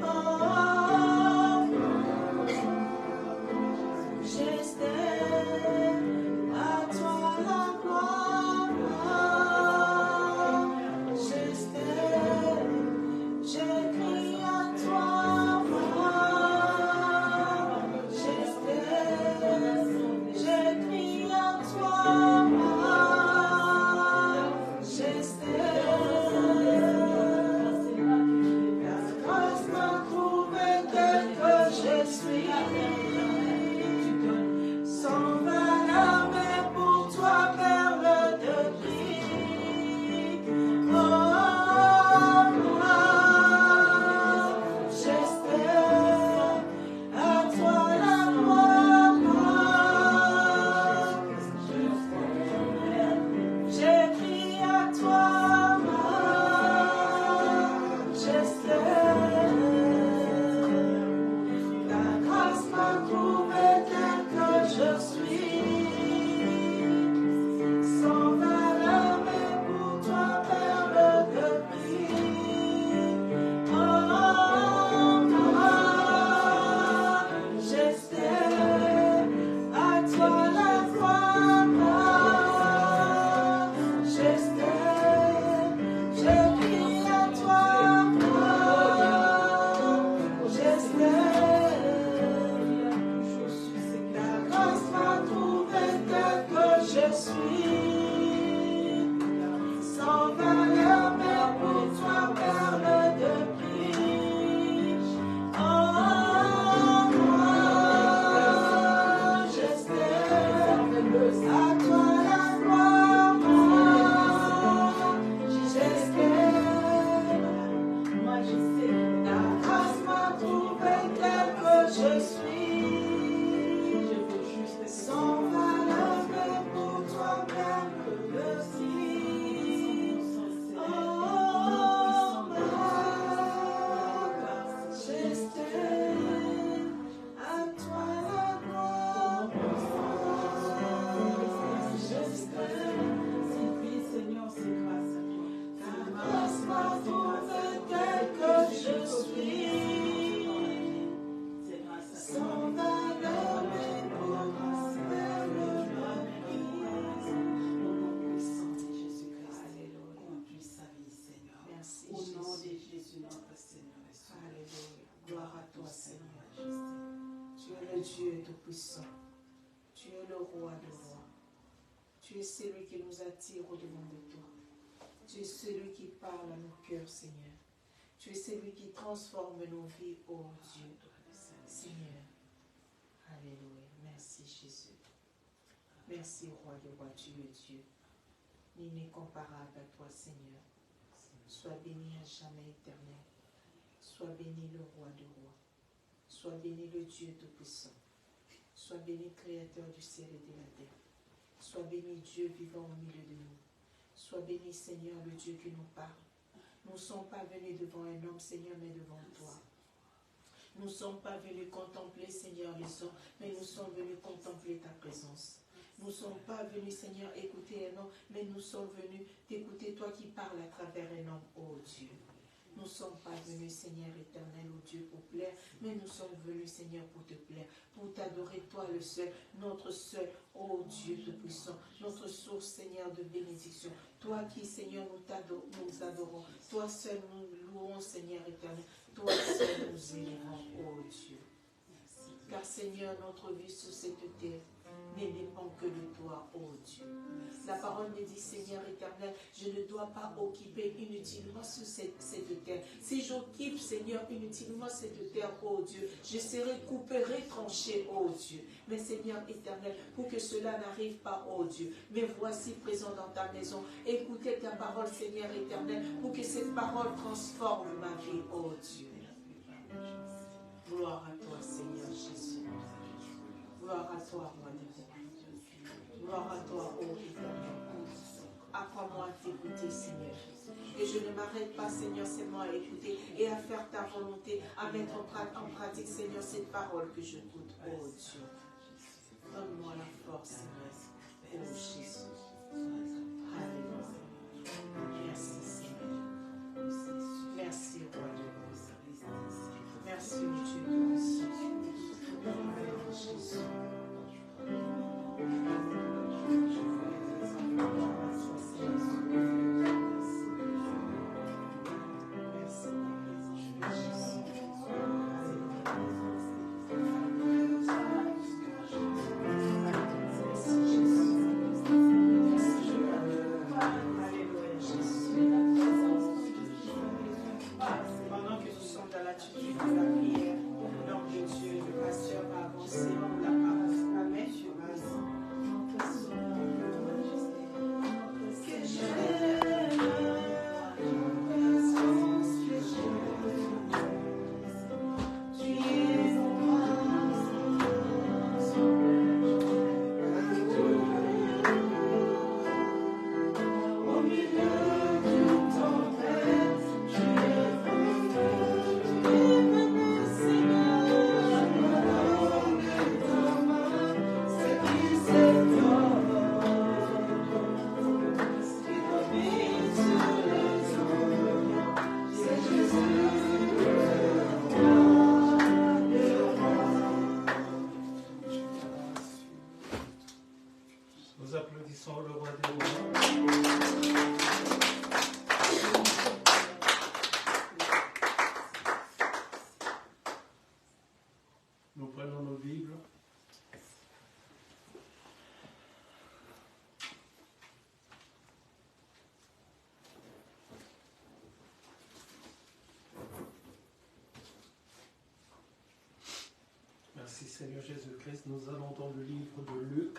Oh, j'estime à toi la gloire. J'estime, j'écris à toi, j'estime, j'écris à toi. La grâce m'a trouvé tel que je suis. Sans valeur, mais pour toi, perle de prix. Oh, moi, j'espère à toi la gloire. J'écris à toi, j'espère. La grâce m'a trouvé tel que je suis. Sans valeur, mais pour toi, perle de prix. Oh, moi, j'espère à toi la gloire. J'espère, j'écris à toi, j'espère. La grâce m'a trouvé tel que je suis. Sans valeur, mais pour toi, perle de prix. Oh, moi, j'espère à toi la gloire. J'espère, majesté. La grâce m'a trouvé tel que je suis. Sans valeur, mais pour toi, perle de prix. Oh, j'espère à toi la gloire. J'espère. Seigneur, c'est grâce à toi. La grâce m'a trouvé tel que je suis. C'est grâce à toi. Sans valeur, mais pour toi, perle de prix. Au nom puissant de Jésus-Christ. Alléluia. Conduis sa vie, Seigneur. Merci, Au nom de Jésus. Jésus, notre Seigneur et Sauveur. Alléluia. Gloire à toi, Seigneur. Majesté. Tu es le Dieu Tout-Puissant. Tu es le Roi de rois. Tu es celui qui nous attire au-devant de toi. Tu es celui qui parle à nos cœurs, Seigneur. Tu es celui qui transforme nos vies, ô Dieu. Seigneur. Alléluia. Merci, Jésus. Merci, roi des rois, tu es Dieu. Il n'est comparable à toi, Seigneur. Sois béni à jamais éternel. Sois béni le roi des rois. Sois béni le Dieu Tout-Puissant. Sois béni Créateur du ciel et de la terre. Sois béni Dieu vivant au milieu de nous. Sois béni Seigneur le Dieu qui nous parle. Nous ne sommes pas venus devant un homme Seigneur mais devant toi. Nous ne sommes pas venus contempler Seigneur les hommes mais nous sommes venus contempler ta présence. Nous ne sommes pas venus Seigneur écouter un homme mais nous sommes venus t'écouter toi qui parles à travers un homme, oh Dieu. Nous ne sommes pas venus, Seigneur éternel, oh Dieu, pour plaire, mais nous sommes venus, Seigneur, pour te plaire, pour t'adorer, toi le seul, notre seul, oh Dieu Tout-Puissant, notre source, Seigneur, de bénédiction. Toi qui, Seigneur, nous adorons, toi seul nous louons, Seigneur éternel, toi seul nous élevons, oh Dieu. Car, Seigneur, notre vie sur cette terre ne dépend que de toi, oh Dieu. La parole me dit, Seigneur éternel, je ne dois pas occuper inutilement sur cette terre. Si j'occupe, Seigneur, inutilement cette terre, oh Dieu, je serai coupé, retranché, oh Dieu. Mais Seigneur éternel, pour que cela n'arrive pas, oh Dieu, mais voici présent dans ta maison. Écoutez ta parole, Seigneur éternel, pour que cette parole transforme ma vie, oh Dieu. Gloire à toi, Seigneur Jésus. Gloire à toi, roi des rois. Gloire à toi, ô éternel. Apprends-moi à t'écouter, Seigneur. Et je ne m'arrête pas, Seigneur, seulement à écouter et à faire ta volonté, à mettre en pratique, Seigneur, cette parole que je goûte, ô Dieu. Donne-moi la force, Seigneur, ô Jésus. Alléluia. Merci, Seigneur. Merci, roi des rois. Merci, Dieu Tout-Puissant. Jésus. Pendant que nous sommes dans l'attitude de la prière, au nom de Dieu, le pasteur va avancer pour la parole. Amen. Nous applaudissons le roi des rois. Nous prenons nos Bibles. Merci Seigneur Jésus-Christ. Nous allons dans le livre de Luc.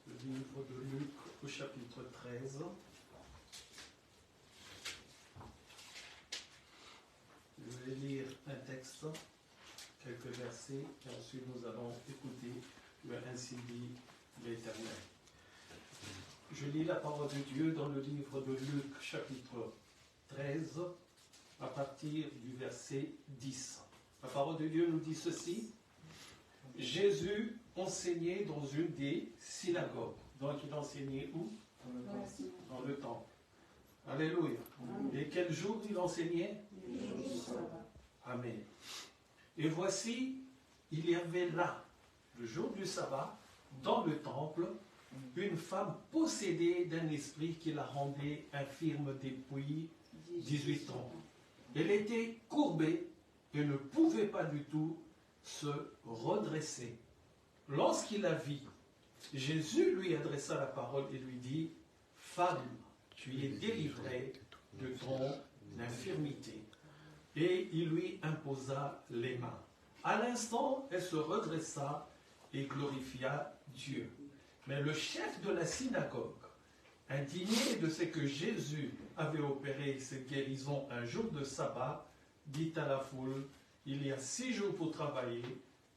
Le livre de Luc au chapitre 13. Je vais lire un texte, quelques versets, et ensuite nous allons écouter le ainsi dit l'Éternel. Je lis la parole de Dieu dans le livre de Luc, chapitre 13, à partir du verset 10. La parole de Dieu nous dit ceci. Jésus enseignait dans une des synagogues. Donc il enseignait où? Dans le temple. Alléluia. Et quel jour il enseignait? Amen. Et voici, il y avait là, le jour du sabbat, dans le temple, une femme possédée d'un esprit qui la rendait infirme depuis 18 ans. Elle était courbée et ne pouvait pas du tout se redresser. Lorsqu'il la vit, Jésus lui adressa la parole et lui dit, « Femme, tu es délivrée de ton infirmité. » Et il lui imposa les mains. À l'instant, elle se redressa et glorifia Dieu. Mais le chef de la synagogue, indigné de ce que Jésus avait opéré cette guérison un jour de sabbat, dit à la foule, il y a 6 jours pour travailler,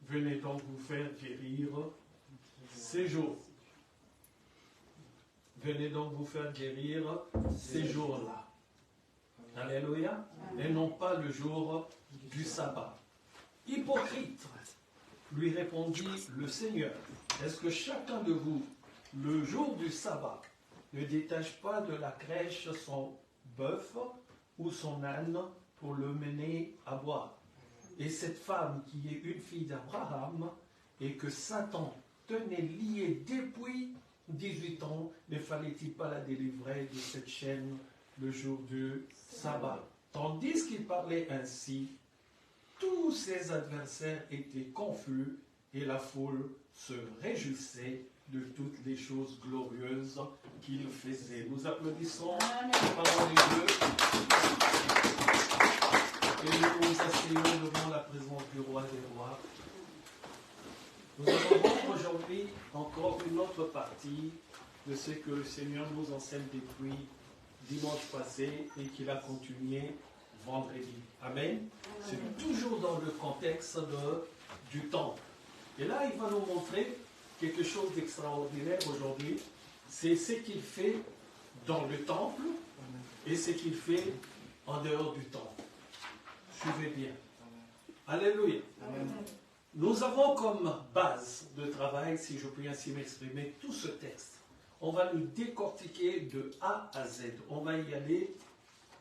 venez donc vous faire guérir ces jours. Venez donc vous faire guérir ces jours-là. Alléluia. Et non pas le jour du sabbat. Hypocrite, lui répondit le Seigneur, est-ce que chacun de vous, le jour du sabbat, ne détache pas de la crèche son bœuf ou son âne pour le mener à boire? Et cette femme qui est une fille d'Abraham et que Satan tenait liée depuis 18 ans, ne fallait-il pas la délivrer de cette chaîne le jour du sabbat? Tandis qu'il parlait ainsi, tous ses adversaires étaient confus et la foule se réjouissait de toutes les choses glorieuses qu'il faisait. Nous applaudissons la parole de Dieu et nous nous asseyons devant la présence du roi des rois. Nous allons voir aujourd'hui encore une autre partie de ce que le Seigneur nous enseigne depuis dimanche passé et qu'il a continué vendredi. Amen. C'est toujours dans le contexte du temple. Et là, il va nous montrer quelque chose d'extraordinaire aujourd'hui. C'est ce qu'il fait dans le temple et ce qu'il fait en dehors du temple. Suivez bien. Alléluia. Amen. Nous avons comme base de travail, si je puis ainsi m'exprimer, tout ce texte. On va le décortiquer de A à Z. On va y aller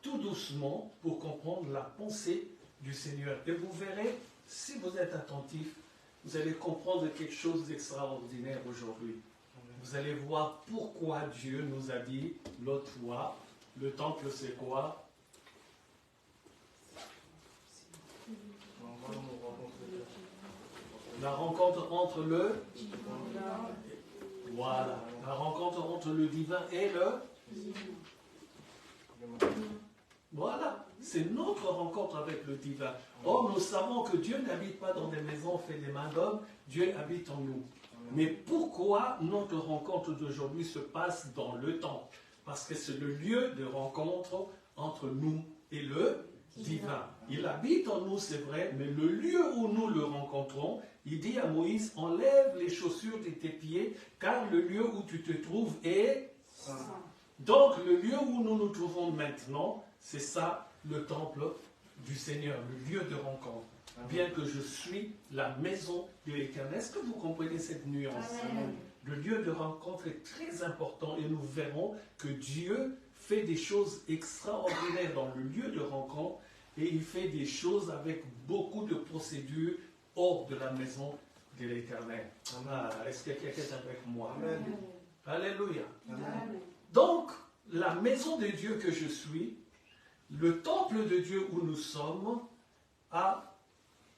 tout doucement pour comprendre la pensée du Seigneur. Et vous verrez, si vous êtes attentif, vous allez comprendre quelque chose d'extraordinaire aujourd'hui. Vous allez voir pourquoi Dieu nous a dit l'autre fois, le temple c'est quoi? La rencontre entre le... Voilà, la rencontre entre le divin et le... Voilà, c'est notre rencontre avec le divin. Or, nous savons que Dieu n'habite pas dans des maisons faites des mains d'hommes, Dieu habite en nous. Mais pourquoi notre rencontre d'aujourd'hui se passe dans le temple? Parce que c'est le lieu de rencontre entre nous et le divin. Il habite en nous, c'est vrai, mais le lieu où nous le rencontrons, il dit à Moïse, enlève les chaussures de tes pieds, car le lieu où tu te trouves est saint. Donc, le lieu où nous nous trouvons maintenant, c'est ça, le temple du Seigneur, le lieu de rencontre. Bien que je suis la maison de l'Éternel. Est-ce que vous comprenez cette nuance? Amen. Le lieu de rencontre est très important et nous verrons que Dieu fait des choses extraordinaires dans le lieu de rencontre et il fait des choses avec beaucoup de procédures hors de la maison de l'Éternel. Est-ce que quelqu'un est avec moi? Amen. Alléluia. Amen. Donc, la maison de Dieu que je suis, le temple de Dieu où nous sommes, a,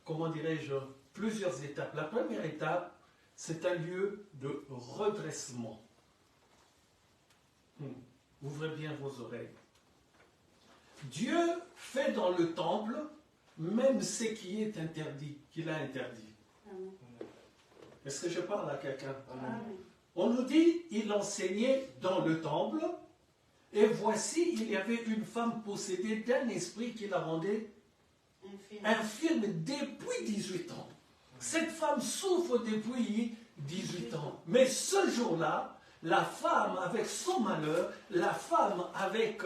comment dirais-je, plusieurs étapes. La première étape, c'est un lieu de redressement. Ouvrez bien vos oreilles. Dieu fait dans le temple même ce qui est interdit, qu'il a interdit. Amen. Est-ce que je parle à quelqu'un? On nous dit, il enseignait dans le temple, et voici, il y avait une femme possédée d'un esprit qui la rendait infirme depuis 18 ans. Cette femme souffre depuis 18 ans. Mais ce jour-là, la femme avec son malheur, la femme avec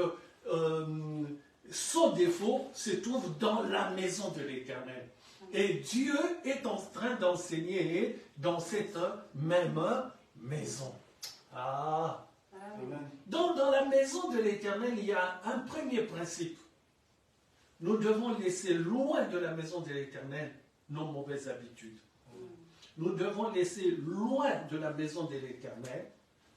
son défaut, se trouve dans la maison de l'Éternel. Et Dieu est en train d'enseigner dans cette même maison. Donc dans la maison de l'Éternel, il y a un premier principe. Nous devons laisser loin de la maison de l'Éternel nos mauvaises habitudes. Nous devons laisser loin de la maison de l'Éternel,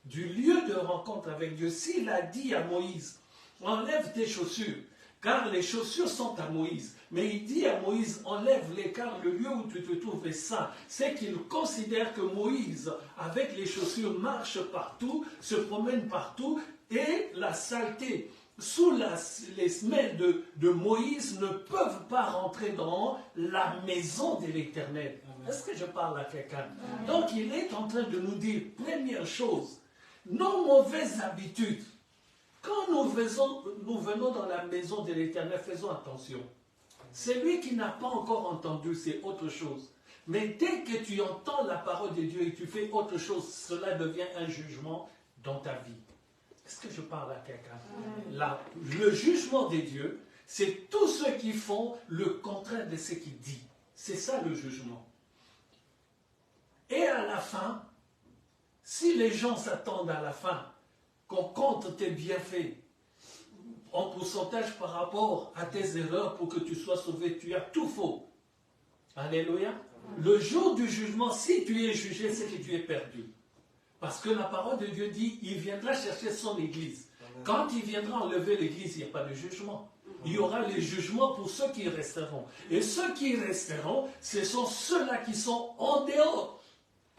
du lieu de rencontre avec Dieu. S'il a dit à Moïse, enlève tes chaussures, car les chaussures sont à Moïse. Mais il dit à Moïse, enlève-les, car le lieu où tu te trouves est saint. C'est qu'il considère que Moïse, avec les chaussures, marche partout, se promène partout, et la saleté sous les semelles de Moïse ne peuvent pas rentrer dans la maison de l'Éternel. Est-ce que je parle à quelqu'un? Donc il est en train de nous dire, première chose, nos mauvaises habitudes. Quand nous venons dans la maison de l'Éternel, faisons attention. Celui qui n'a pas encore entendu, c'est autre chose. Mais dès que tu entends la parole de Dieu et tu fais autre chose, cela devient un jugement dans ta vie. Est-ce que je parle à quelqu'un? Le jugement de Dieu, c'est tous ceux qui font le contraire de ce qu'il dit. C'est ça le jugement. Et à la fin, si les gens s'attendent à la fin qu'on compte tes bienfaits en pourcentage par rapport à tes erreurs pour que tu sois sauvé, tu as tout faux. Alléluia. Le jour du jugement, si tu es jugé, c'est que tu es perdu. Parce que la parole de Dieu dit, il viendra chercher son église. Quand il viendra enlever l'église, il n'y a pas de jugement. Il y aura les jugements pour ceux qui resteront. Et ceux qui resteront, ce sont ceux-là qui sont en dehors.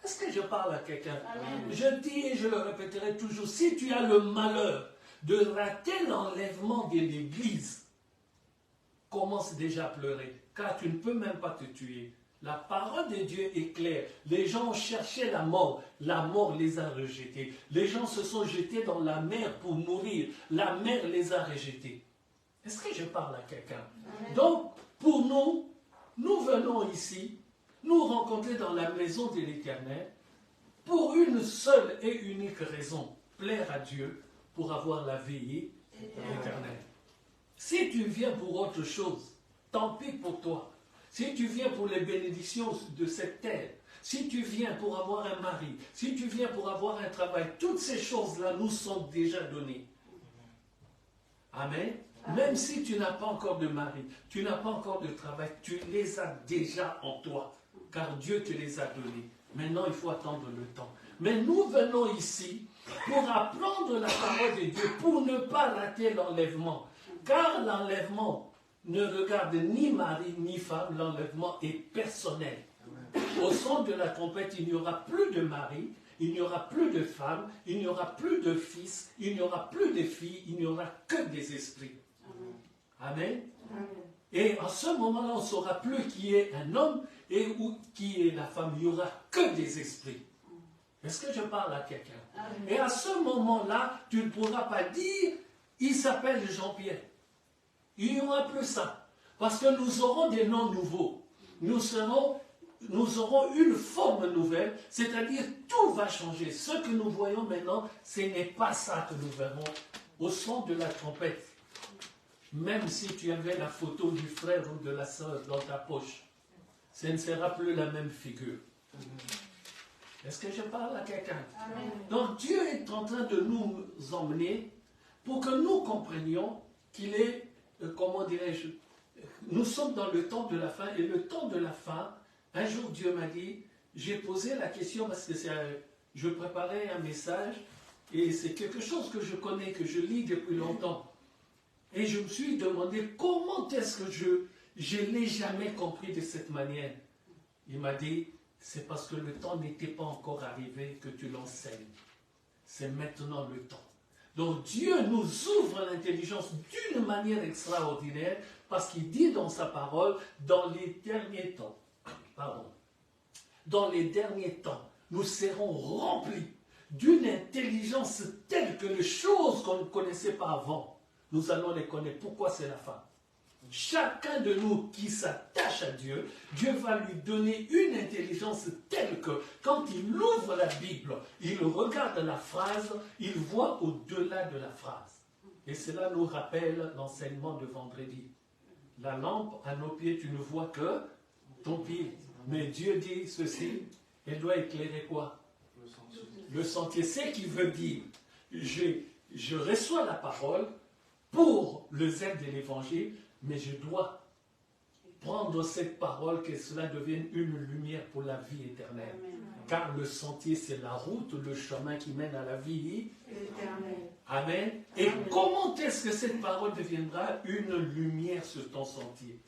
Est-ce que je parle à quelqu'un? Je dis et je le répéterai toujours, si tu as le malheur de rater l'enlèvement de l'église, commence déjà à pleurer, car tu ne peux même pas te tuer. La parole de Dieu est claire. Les gens ont cherché la mort les a rejetés. Les gens se sont jetés dans la mer pour mourir. La mer les a rejetés. Est-ce que je parle à quelqu'un? Donc, pour nous, nous venons ici, nous rencontrer dans la maison de l'Éternel, pour une seule et unique raison, plaire à Dieu, pour avoir la vie éternelle. Si tu viens pour autre chose, tant pis pour toi. Si tu viens pour les bénédictions de cette terre, si tu viens pour avoir un mari, si tu viens pour avoir un travail, toutes ces choses-là nous sont déjà données. Amen. Même si tu n'as pas encore de mari, tu n'as pas encore de travail, tu les as déjà en toi, car Dieu te les a donnés. Maintenant, il faut attendre le temps. Mais nous venons ici pour apprendre la parole de Dieu, pour ne pas rater l'enlèvement. Car l'enlèvement ne regarde ni mari ni femme, l'enlèvement est personnel. Au son de la trompette, il n'y aura plus de mari, il n'y aura plus de femme, il n'y aura plus de fils, il n'y aura plus de filles, il n'y aura que des esprits. Amen. Amen. Et en ce moment-là, on ne saura plus qui est un homme et qui est la femme. Il n'y aura que des esprits. Est-ce que je parle à quelqu'un? Et à ce moment-là, tu ne pourras pas dire, il s'appelle Jean-Pierre. Il n'y aura plus ça. Parce que nous aurons des noms nouveaux. Nous aurons une forme nouvelle, c'est-à-dire tout va changer. Ce que nous voyons maintenant, ce n'est pas ça que nous verrons au son de la trompette. Même si tu avais la photo du frère ou de la sœur dans ta poche, ce ne sera plus la même figure. Est-ce que je parle à quelqu'un? Donc Dieu est en train de nous emmener pour que nous comprenions qu'il est, comment dirais-je, nous sommes dans le temps de la fin, et le temps de la fin, un jour Dieu m'a dit, j'ai posé la question parce que je préparais un message, et c'est quelque chose que je connais, que je lis depuis longtemps. Et je me suis demandé comment est-ce que je ne l'ai jamais compris de cette manière. Il m'a dit, c'est parce que le temps n'était pas encore arrivé que tu l'enseignes. C'est maintenant le temps. Donc Dieu nous ouvre l'intelligence d'une manière extraordinaire parce qu'il dit dans sa parole, dans les derniers temps, nous serons remplis d'une intelligence telle que les choses qu'on ne connaissait pas avant, nous allons les connaître. Pourquoi c'est la fin? Chacun de nous qui s'attache à Dieu, Dieu va lui donner une intelligence telle que quand il ouvre la Bible, il regarde la phrase, il voit au-delà de la phrase. Et cela nous rappelle l'enseignement de vendredi. La lampe à nos pieds, tu ne vois que ton pied. Mais Dieu dit ceci, elle doit éclairer quoi? Le sentier. C'est ce qui veut dire, je reçois la parole pour le zèle de l'évangile, mais je dois prendre cette parole, que cela devienne une lumière pour la vie éternelle. Amen. Car le sentier, c'est la route, le chemin qui mène à la vie éternelle. Amen. Et Amen. Comment est-ce que cette parole deviendra une lumière sur ton sentier?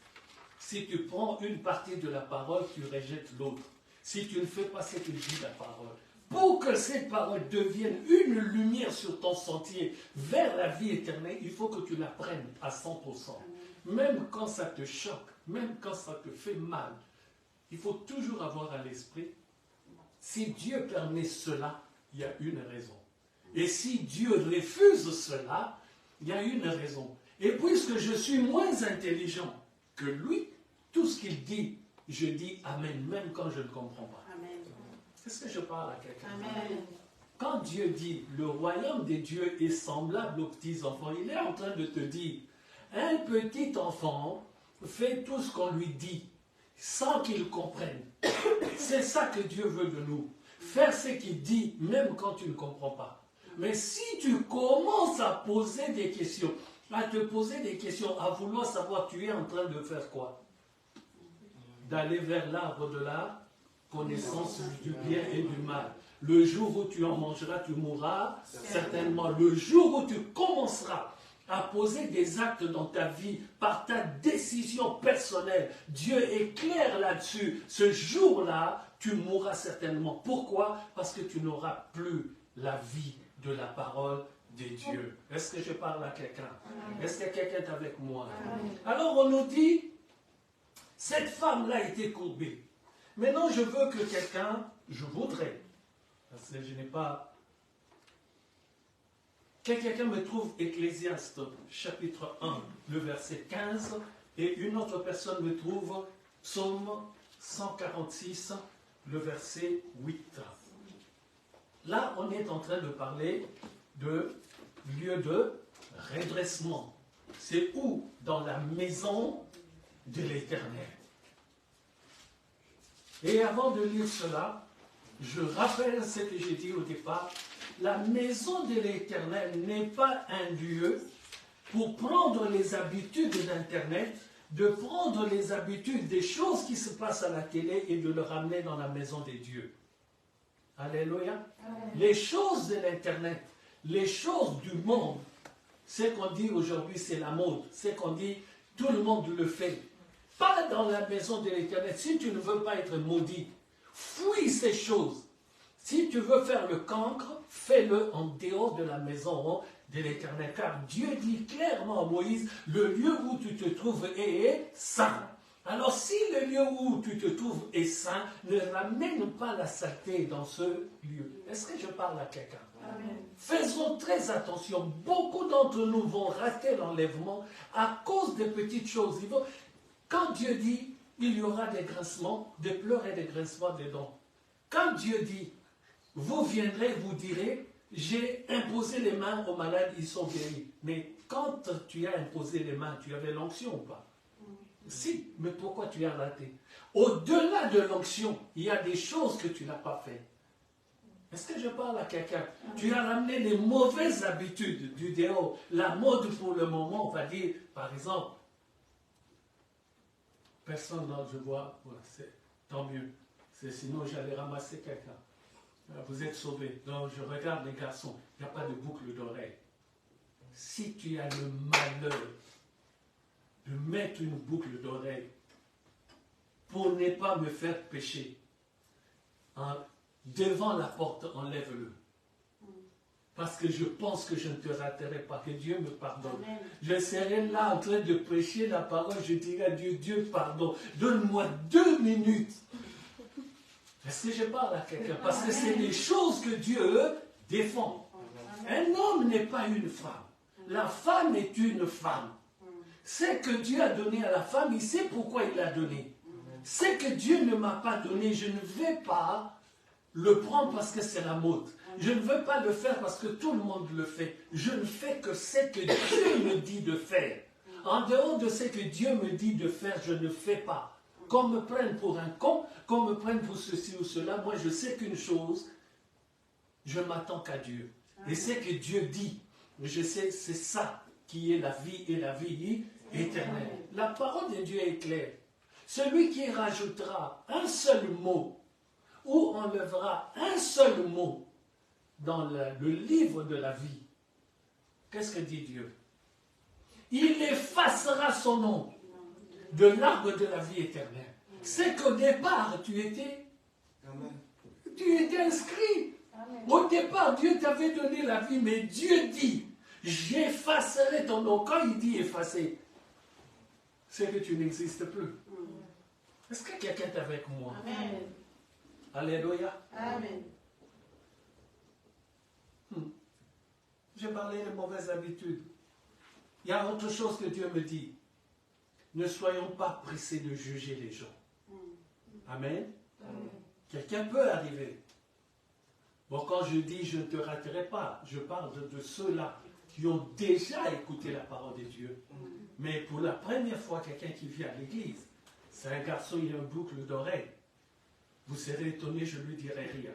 Si tu prends une partie de la parole, tu rejettes l'autre. Si tu ne fais pas ce que dit la parole. Pour que ces paroles deviennent une lumière sur ton sentier vers la vie éternelle, il faut que tu la prennes à 100%. Même quand ça te choque, même quand ça te fait mal, il faut toujours avoir à l'esprit, si Dieu permet cela, il y a une raison. Et si Dieu refuse cela, il y a une raison. Et puisque je suis moins intelligent que lui, tout ce qu'il dit, je dis Amen, même quand je ne comprends pas. Amen. Est-ce que je parle à quelqu'un? Amen. Quand Dieu dit, le royaume des dieux est semblable aux petits enfants, il est en train de te dire, un petit enfant fait tout ce qu'on lui dit, sans qu'il comprenne. C'est ça que Dieu veut de nous. Faire ce qu'il dit, même quand tu ne comprends pas. Mais si tu commences à poser des questions, à te poser des questions, à vouloir savoir, tu es en train de faire quoi? D'aller vers l'arbre de la connaissance du bien et du mal. Le jour où tu en mangeras, tu mourras certainement. Le jour où tu commenceras à poser des actes dans ta vie par ta décision personnelle, Dieu est clair là-dessus. Ce jour-là, tu mourras certainement. Pourquoi? Parce que tu n'auras plus la vie de la parole des dieux. Est-ce que je parle à quelqu'un? Est-ce que quelqu'un est avec moi? Alors on nous dit, cette femme-là était courbée. Maintenant, je veux que quelqu'un, je voudrais, parce que je n'ai pas... Que quelqu'un me trouve Ecclésiaste, chapitre 1, le verset 15, et une autre personne me trouve Psaume 146, le verset 8. Là, on est en train de parler de lieu de redressement. C'est où? Dans la maison de l'Éternel. Et avant de lire cela, je rappelle ce que j'ai dit au départ. La maison de l'Éternel n'est pas un lieu pour prendre les habitudes d'Internet, de prendre les habitudes des choses qui se passent à la télé et de le ramener dans la maison des dieux. Alléluia. Amen. Les choses de l'Internet, les choses du monde, ce qu'on dit aujourd'hui c'est la mode, ce qu'on dit tout le monde le fait. Pas dans la maison de l'Éternel. Si tu ne veux pas être maudit, fuis ces choses. Si tu veux faire le cancre, fais-le en dehors de la maison de l'Éternel. Car Dieu dit clairement à Moïse, le lieu où tu te trouves est saint. Alors si le lieu où tu te trouves est saint, ne ramène pas la saleté dans ce lieu. Est-ce que je parle à quelqu'un? Amen. Faisons très attention. Beaucoup d'entre nous vont rater l'enlèvement à cause des petites choses. Quand Dieu dit, il y aura des grincements, des pleurs et des grincements des dents. Quand Dieu dit, vous viendrez, vous direz, j'ai imposé les mains aux malades, ils sont guéris. Mais quand tu as imposé les mains, tu avais l'onction ou pas? Si, mais pourquoi tu as raté? Au-delà de l'onction, il y a des choses que tu n'as pas faites. Est-ce que je parle à quelqu'un? Tu as ramené les mauvaises habitudes du dehors. La mode pour le moment, on va dire, par exemple, personne dont je vois, tant mieux. Sinon, j'allais ramasser quelqu'un. Vous êtes sauvés. Donc, je regarde les garçons. Il n'y a pas de boucle d'oreille. Si tu as le malheur de mettre une boucle d'oreille pour ne pas me faire pécher, devant la porte, enlève-le. Parce que je pense que je ne te raterai pas. Que Dieu me pardonne. Amen. Je serai là en train de prêcher la parole. Je dirai à Dieu, Dieu pardonne. Donne-moi 2 minutes. Est-ce que je parle à quelqu'un? Parce que c'est les choses que Dieu défend. Un homme n'est pas une femme. La femme est une femme. Ce que Dieu a donné à la femme, il sait pourquoi il l'a donné. Ce que Dieu ne m'a pas donné, je ne vais pas le prendre parce que c'est la mode. Je ne veux pas le faire parce que tout le monde le fait. Je ne fais que ce que Dieu me dit de faire. En dehors de ce que Dieu me dit de faire, je ne fais pas. Qu'on me prenne pour un con, qu'on me prenne pour ceci ou cela, moi je sais qu'une chose, je m'attends qu'à Dieu. Et ce que Dieu dit, je sais, c'est ça qui est la vie et la vie éternelle. La parole de Dieu est claire. Celui qui rajoutera un seul mot ou enlèvera un seul mot dans le livre de la vie, qu'est-ce que dit Dieu? Il effacera son nom de l'arbre de la vie éternelle. C'est qu'au départ, tu étais inscrit Amen. Au départ, Dieu t'avait donné la vie, mais Dieu dit, j'effacerai ton nom. Quand il dit effacer, c'est que tu n'existes plus. Est-ce que quelqu'un est avec moi? Amen. Alléluia. Amen. J'ai parlé de mauvaises habitudes. Il y a autre chose que Dieu me dit. Ne soyons pas pressés de juger les gens. Amen. Amen. Quelqu'un peut arriver. Bon, quand je dis je ne te raterai pas, je parle de ceux-là qui ont déjà écouté la parole de Dieu. Mais pour la première fois, quelqu'un qui vient à l'église, c'est un garçon, il a une boucle d'oreille. Vous serez étonné, je ne lui dirai rien.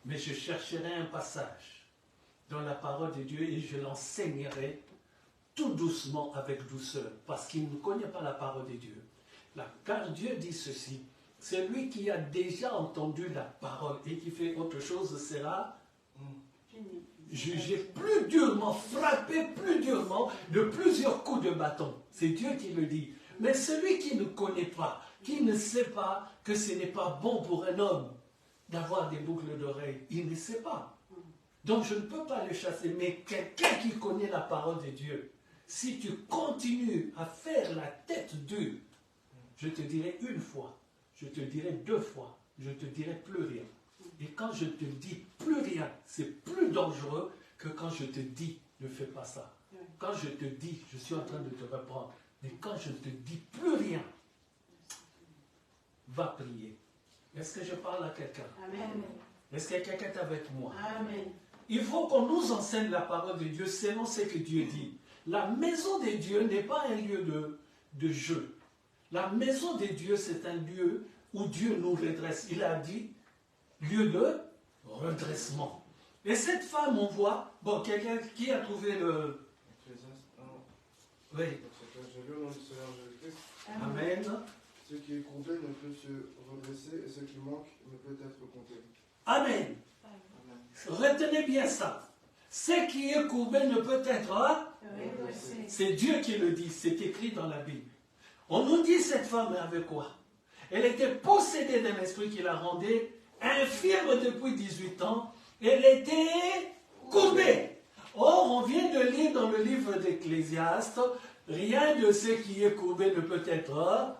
Mais je chercherai un passage dans la parole de Dieu et je l'enseignerai tout doucement avec douceur, parce qu'il ne connaît pas la parole de Dieu. Car Dieu dit ceci, celui qui a déjà entendu la parole et qui fait autre chose sera jugé plus durement, frappé plus durement de plusieurs coups de bâton. C'est Dieu qui le dit. Mais celui qui ne connaît pas, qui ne sait pas que ce n'est pas bon pour un homme d'avoir des boucles d'oreilles, il ne sait pas. Donc je ne peux pas le chasser, mais quelqu'un qui connaît la parole de Dieu, si tu continues à faire la tête dure, je te dirai une fois, je te dirai deux fois, je te dirai plus rien. Et quand je te dis plus rien, c'est plus dangereux que quand je te dis ne fais pas ça. Quand je te dis, je suis en train de te reprendre, mais quand je te dis plus rien, va prier. Est-ce que je parle à quelqu'un? Amen. Est-ce que quelqu'un est avec moi? Amen. Il faut qu'on nous enseigne la parole de Dieu selon ce que Dieu dit. La maison de Dieu n'est pas un lieu de jeu. La maison de Dieu, c'est un lieu où Dieu nous redresse. Il a dit, lieu de redressement. Et cette femme, on voit, bon, quelqu'un qui a trouvé le... Oui. Je lis au nom du Seigneur Jésus-Christ. Amen. Ce qui est courbé ne peut se redresser et ce qui manque ne peut être compté. Amen. Retenez bien ça. Ce qui est courbé ne peut être... C'est Dieu qui le dit, c'est écrit dans la Bible. On nous dit cette femme avait quoi? Elle était possédée d'un esprit qui la rendait infirme depuis 18 ans. Elle était courbée. Or, on vient de lire dans le livre d'Ecclésiaste, rien de ce qui est courbé ne peut être...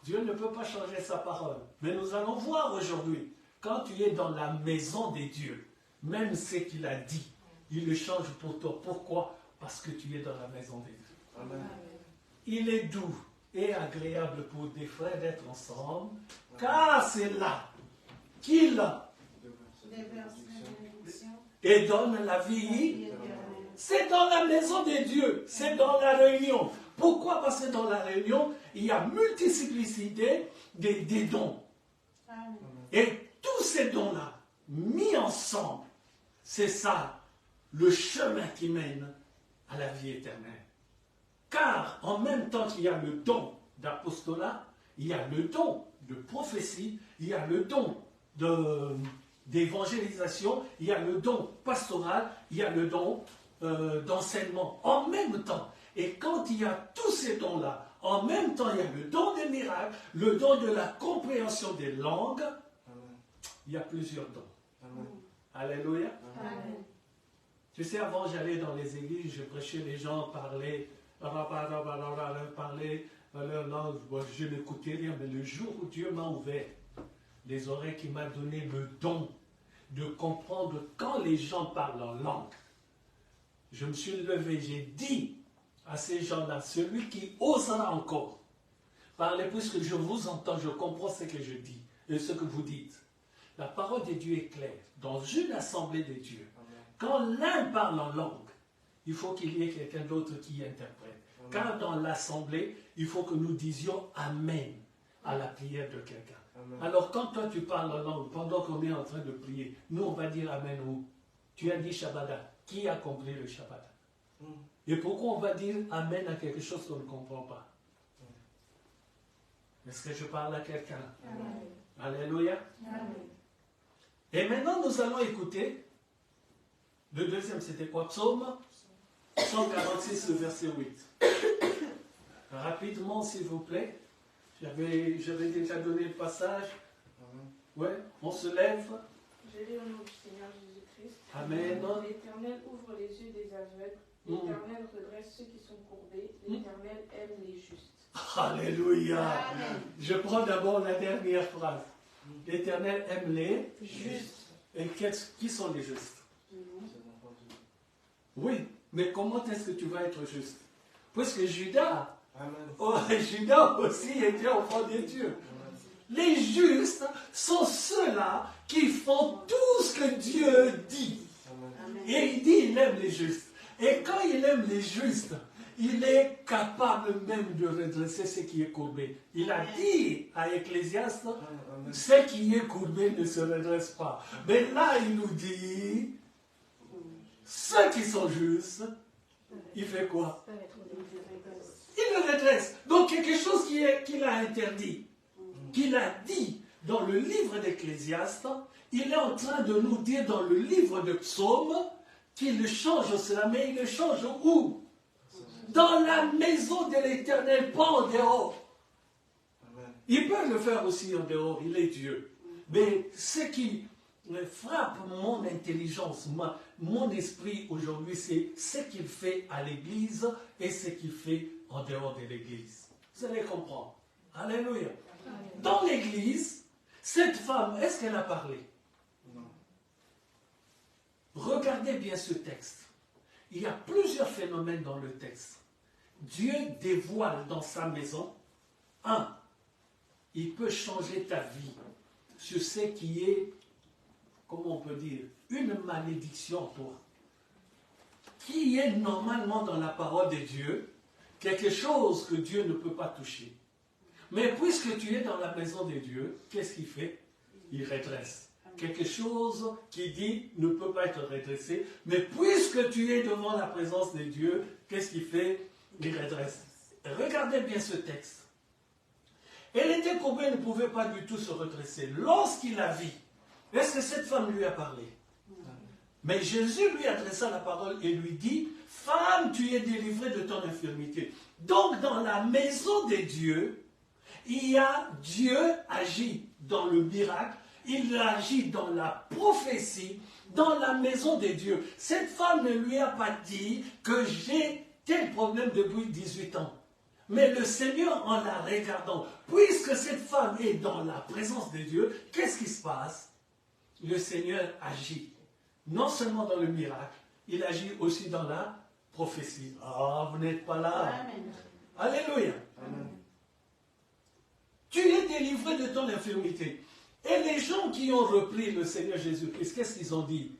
Dieu ne peut pas changer sa parole. Mais nous allons voir aujourd'hui, quand tu es dans la maison des dieux, même ce qu'il a dit, il le change pour toi. Pourquoi? Parce que tu es dans la maison des dieux. Amen. Il est doux et agréable pour des frères d'être ensemble, car c'est là qu'il et donne la vie. C'est dans la maison des dieux, c'est dans la réunion. Pourquoi? Parce que dans la réunion, il y a multiplicité des dons. Et tous ces dons-là, mis ensemble, c'est ça, le chemin qui mène à la vie éternelle. Car en même temps qu'il y a le don d'apostolat, il y a le don de prophétie, il y a le don d'évangélisation, il y a le don pastoral, il y a le don d'enseignement en même temps. Et quand il y a tous ces dons-là, en même temps il y a le don des miracles, le don de la compréhension des langues, il y a plusieurs dons. Amen. Alléluia. Amen. Tu sais, avant j'allais dans les églises, je prêchais, les gens parlaient leur langue, je n'écoutais rien, mais le jour où Dieu m'a ouvert les oreilles, qui m'a donné le don de comprendre quand les gens parlent en langue, je me suis levé, j'ai dit à ces gens-là, celui qui osera encore parler, puisque je vous entends, je comprends ce que je dis et ce que vous dites. La parole de Dieu est claire. Dans une assemblée de Dieu, quand l'un parle en langue, il faut qu'il y ait quelqu'un d'autre qui interprète. Car dans l'assemblée, il faut que nous disions Amen à la prière de quelqu'un. Alors quand toi tu parles en langue, pendant qu'on est en train de prier, nous on va dire Amen où? Tu as dit Shabbat. Qui a compris le Shabbat? Et pourquoi on va dire Amen à quelque chose qu'on ne comprend pas? Est-ce que je parle à quelqu'un? Alléluia. Amen. Et maintenant nous allons écouter. Le deuxième c'était quoi? Psaume 146, le verset 8. Rapidement s'il vous plaît. J'avais déjà donné le passage. Ouais, on se lève. Je lis au nom du Seigneur Jésus-Christ. Amen. L'Éternel ouvre les yeux des aveugles. L'Éternel redresse ceux qui sont courbés. L'Éternel aime les justes. Alléluia. Amen. Je prends d'abord la dernière phrase. L'Éternel aime les Juste. Et qui sont les justes? Oui, mais comment est-ce que tu vas être juste? Puisque Judas, Judas aussi était enfant de Dieu. Les justes sont ceux-là qui font tout ce que Dieu dit. Et il dit il aime les justes. Et quand il aime les justes, il est capable même de redresser ce qui est courbé. Il a dit à Ecclésiaste, ce qui est courbé ne se redresse pas. Mais là, il nous dit, ceux qui sont justes, il fait quoi? Il le redresse. Donc quelque chose qu'il a interdit, qu'il a dit dans le livre d'Ecclésiaste, il est en train de nous dire dans le livre de Psaume qu'il change cela, mais il le change où? Dans la maison de l'Éternel, pas en dehors. Il peut le faire aussi en dehors, il est Dieu. Mais ce qui frappe mon intelligence, mon esprit aujourd'hui, c'est ce qu'il fait à l'église et ce qu'il fait en dehors de l'église. Vous allez comprendre. Alléluia. Dans l'église, cette femme, est-ce qu'elle a parlé? Non. Regardez bien ce texte. Il y a plusieurs phénomènes dans le texte. Dieu dévoile dans sa maison, il peut changer ta vie sur ce qui est, comment on peut dire, une malédiction en toi, qui est normalement dans la parole de Dieu, quelque chose que Dieu ne peut pas toucher. Mais puisque tu es dans la maison de Dieu, qu'est-ce qu'il fait? Il redresse. Quelque chose qui dit ne peut pas être redressé, mais puisque tu es devant la présence de Dieu, qu'est-ce qu'il fait? Il redresse. Regardez bien ce texte. Elle était courbée, elle ne pouvait pas du tout se redresser. Lorsqu'il la vit, est-ce que cette femme lui a parlé? Mais Jésus lui adressa la parole et lui dit, femme, tu es délivrée de ton infirmité. Donc dans la maison de Dieu, il y a Dieu agit dans le miracle, il agit dans la prophétie, dans la maison de Dieu. Cette femme ne lui a pas dit que j'ai tel problème depuis 18 ans. Mais le Seigneur, en la regardant, puisque cette femme est dans la présence de Dieu, qu'est-ce qui se passe? Le Seigneur agit. Non seulement dans le miracle, il agit aussi dans la prophétie. Ah, vous n'êtes pas là. Amen. Alléluia. Amen. Tu es délivré de ton infirmité. Et les gens qui ont repris le Seigneur Jésus-Christ, qu'est-ce qu'ils ont dit?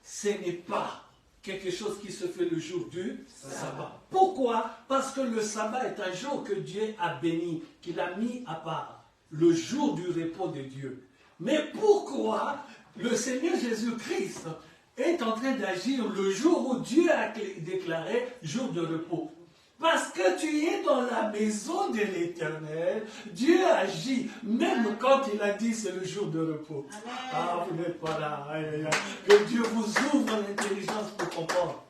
Ce n'est pas quelque chose qui se fait le jour du sabbat. Pourquoi? Parce que le sabbat est un jour que Dieu a béni, qu'il a mis à part, le jour du repos de Dieu. Mais pourquoi le Seigneur Jésus-Christ est en train d'agir le jour où Dieu a déclaré jour de repos? Parce que tu es dans la maison de l'Éternel, Dieu agit, même quand il a dit c'est le jour de repos. Amen. Ah, vous n'êtes pas là. Aïe, aïe, aïe. Que Dieu vous ouvre l'intelligence pour comprendre.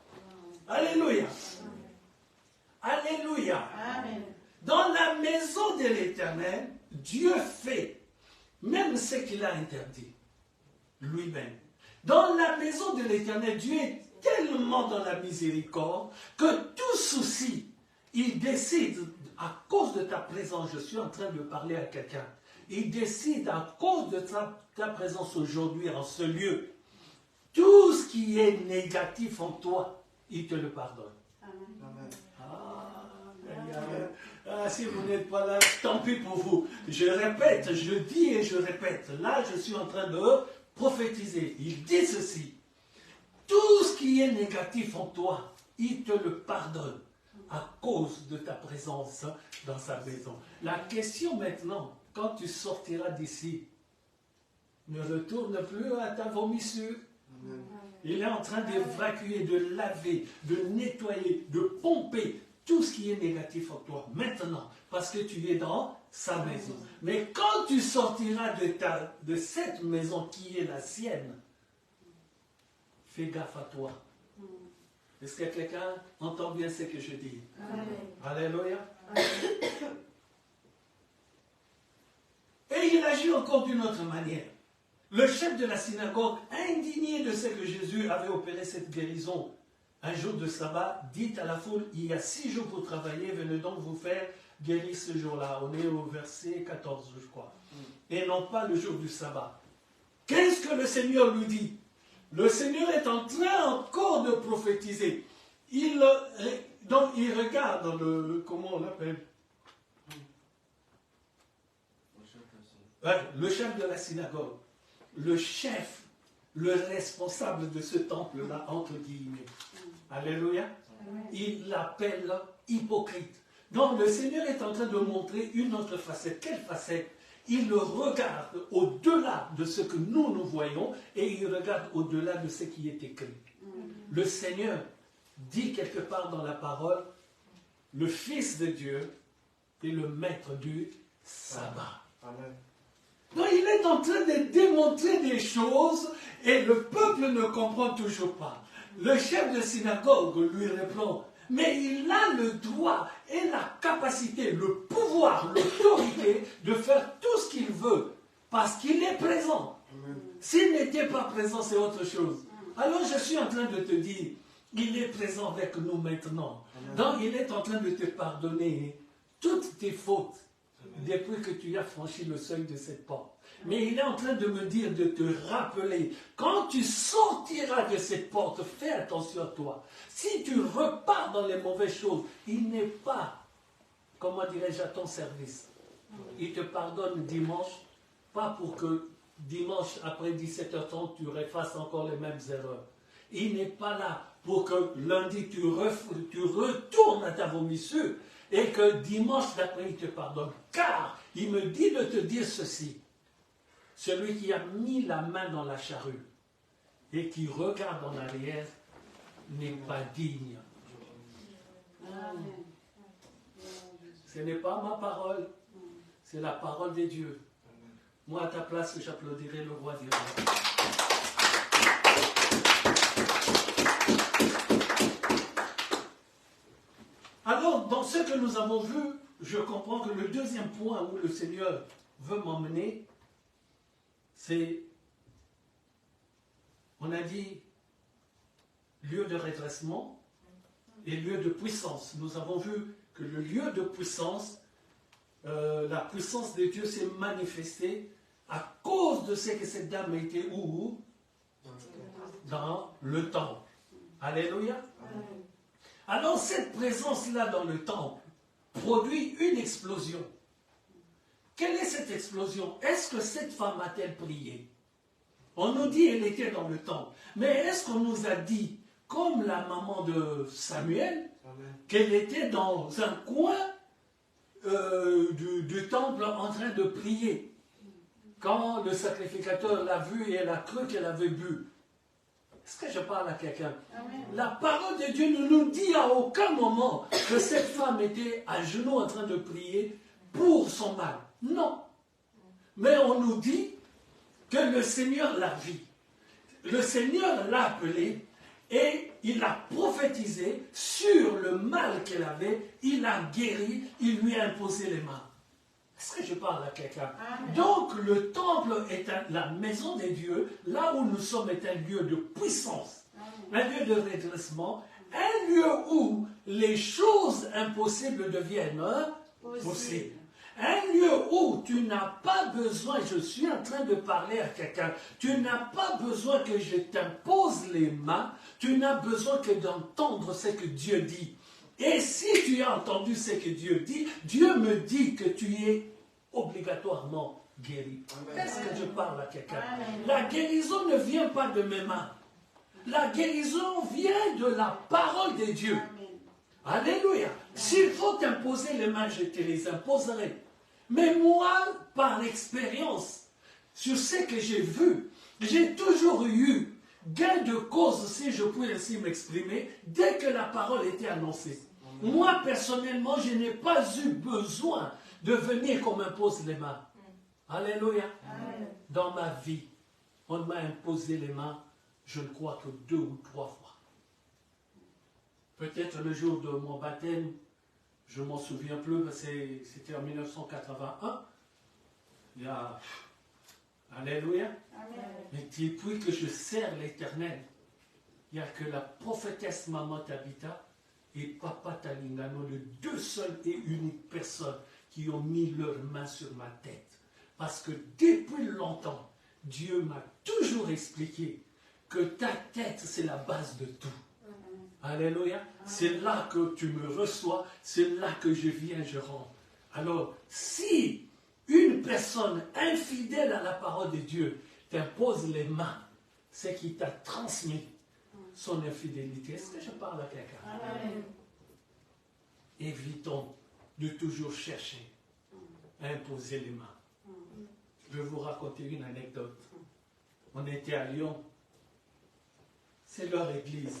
Alléluia. Alléluia. Amen. Dans la maison de l'Éternel, Dieu fait même ce qu'il a interdit lui-même. Dans la maison de l'Éternel, Dieu est tellement dans la miséricorde que tout souci, il décide, à cause de ta présence, je suis en train de parler à quelqu'un, il décide à cause de ta présence aujourd'hui en ce lieu, tout ce qui est négatif en toi, il te le pardonne. Amen. Ah, si vous n'êtes pas là, tant pis pour vous. Je répète, je dis et je répète. Là, je suis en train de prophétiser. Il dit ceci. Tout ce qui est négatif en toi, il te le pardonne à cause de ta présence dans sa maison. La question maintenant, quand tu sortiras d'ici, ne retourne plus à ta vomissure. Il est en train d'évacuer, de laver, de nettoyer, de pomper tout ce qui est négatif en toi. Maintenant, parce que tu es dans sa maison. Mais quand tu sortiras de cette maison qui est la sienne, fais gaffe à toi. Est-ce que quelqu'un entend bien ce que je dis? Amen. Alléluia. Amen. Et il agit encore d'une autre manière. Le chef de la synagogue, indigné de ce que Jésus avait opéré cette guérison un jour de sabbat, dit à la foule, il y a 6 jours pour travailler, venez donc vous faire guérir ce jour-là. On est au verset 14, je crois. Et non pas le jour du sabbat. Qu'est-ce que le Seigneur lui dit? Le Seigneur est en train encore de prophétiser. Donc il regarde dans comment on l'appelle? Le chef de la synagogue. Le chef, le responsable de ce temple-là, entre guillemets. Alléluia. Il l'appelle hypocrite. Donc le Seigneur est en train de montrer une autre facette. Quelle facette? Il regarde au-delà de ce que nous voyons et il regarde au-delà de ce qui est écrit. Le Seigneur dit quelque part dans la parole, le Fils de Dieu est le maître du sabbat. Amen. Donc il est en train de démontrer des choses et le peuple ne comprend toujours pas. Le chef de synagogue lui répond, mais il a le droit et la capacité, le pouvoir, l'autorité de faire tout ce qu'il veut parce qu'il est présent. S'il n'était pas présent, c'est autre chose. Alors je suis en train de te dire, il est présent avec nous maintenant. Donc il est en train de te pardonner toutes tes fautes depuis que tu as franchi le seuil de cette porte. Mais il est en train de me dire, de te rappeler, quand tu sortiras de cette porte, fais attention à toi. Si tu repars dans les mauvaises choses, il n'est pas, comment dirais-je, à ton service. Il te pardonne dimanche, pas pour que dimanche après 17h30, tu refasses encore les mêmes erreurs. Il n'est pas là pour que lundi, tu retournes à ta vomissure et que dimanche d'après, il te pardonne. Car il me dit de te dire ceci. Celui qui a mis la main dans la charrue et qui regarde en arrière n'est pas digne. Ce n'est pas ma parole, c'est la parole de Dieu. Moi, à ta place, j'applaudirai le roi d'Israël. Alors, dans ce que nous avons vu, je comprends que le deuxième point où le Seigneur veut m'emmener, c'est, on a dit, lieu de redressement et lieu de puissance. Nous avons vu que le lieu de puissance, la puissance de Dieu s'est manifestée à cause de ce que cette dame était où? Dans le temple. Alléluia. Alors cette présence-là dans le temple produit une explosion. Quelle est cette explosion? Est-ce que cette femme a-t-elle prié? On nous dit qu'elle était dans le temple. Mais est-ce qu'on nous a dit, comme la maman de Samuel, qu'elle était dans un coin du temple en train de prier? Quand le sacrificateur l'a vue et elle a cru qu'elle avait bu. Est-ce que je parle à quelqu'un? La parole de Dieu ne nous dit à aucun moment que cette femme était à genoux en train de prier pour son mal. Non. Mais on nous dit que le Seigneur l'a vue. Le Seigneur l'a appelée et il a prophétisé sur le mal qu'elle avait. Il a guéri, il lui a imposé les mains. Est-ce que je parle à quelqu'un? Donc le temple est la maison des dieux, là où nous sommes est un lieu de puissance, un lieu de redressement, un lieu où les choses impossibles deviennent possibles. Un lieu où tu n'as pas besoin, je suis en train de parler à quelqu'un, tu n'as pas besoin que je t'impose les mains, tu n'as besoin que d'entendre ce que Dieu dit. Et si tu as entendu ce que Dieu dit, Dieu me dit que tu es obligatoirement guéri. Est-ce que je parle à quelqu'un? La guérison ne vient pas de mes mains. La guérison vient de la parole de Dieu. Alléluia. S'il faut t'imposer les mains, je te les imposerai. Mais moi, par expérience, sur ce que j'ai vu, j'ai toujours eu gain de cause, si je puis ainsi m'exprimer, dès que la parole était annoncée. Moi, personnellement, je n'ai pas eu besoin de venir qu'on m'impose les mains. Alléluia. Dans ma vie, on m'a imposé les mains, je ne crois que 2 ou 3 fois. Peut-être le jour de mon baptême, je ne m'en souviens plus, c'était en 1981. Il y a Alléluia. Amen. Mais depuis que je sers l'Éternel, il n'y a que la prophétesse Maman Tabitha et Papa Talingano, les deux seules et uniques personnes qui ont mis leurs mains sur ma tête. Parce que depuis longtemps, Dieu m'a toujours expliqué que ta tête, c'est la base de tout. Alléluia. C'est là que tu me reçois, c'est là que je viens, je rentre. Alors, si une personne infidèle à la parole de Dieu t'impose les mains, c'est qu'il t'a transmis son infidélité. Est-ce que je parle à quelqu'un? Amen. Évitons de toujours chercher à imposer les mains. Je vais vous raconter une anecdote. On était à Lyon. C'est leur église.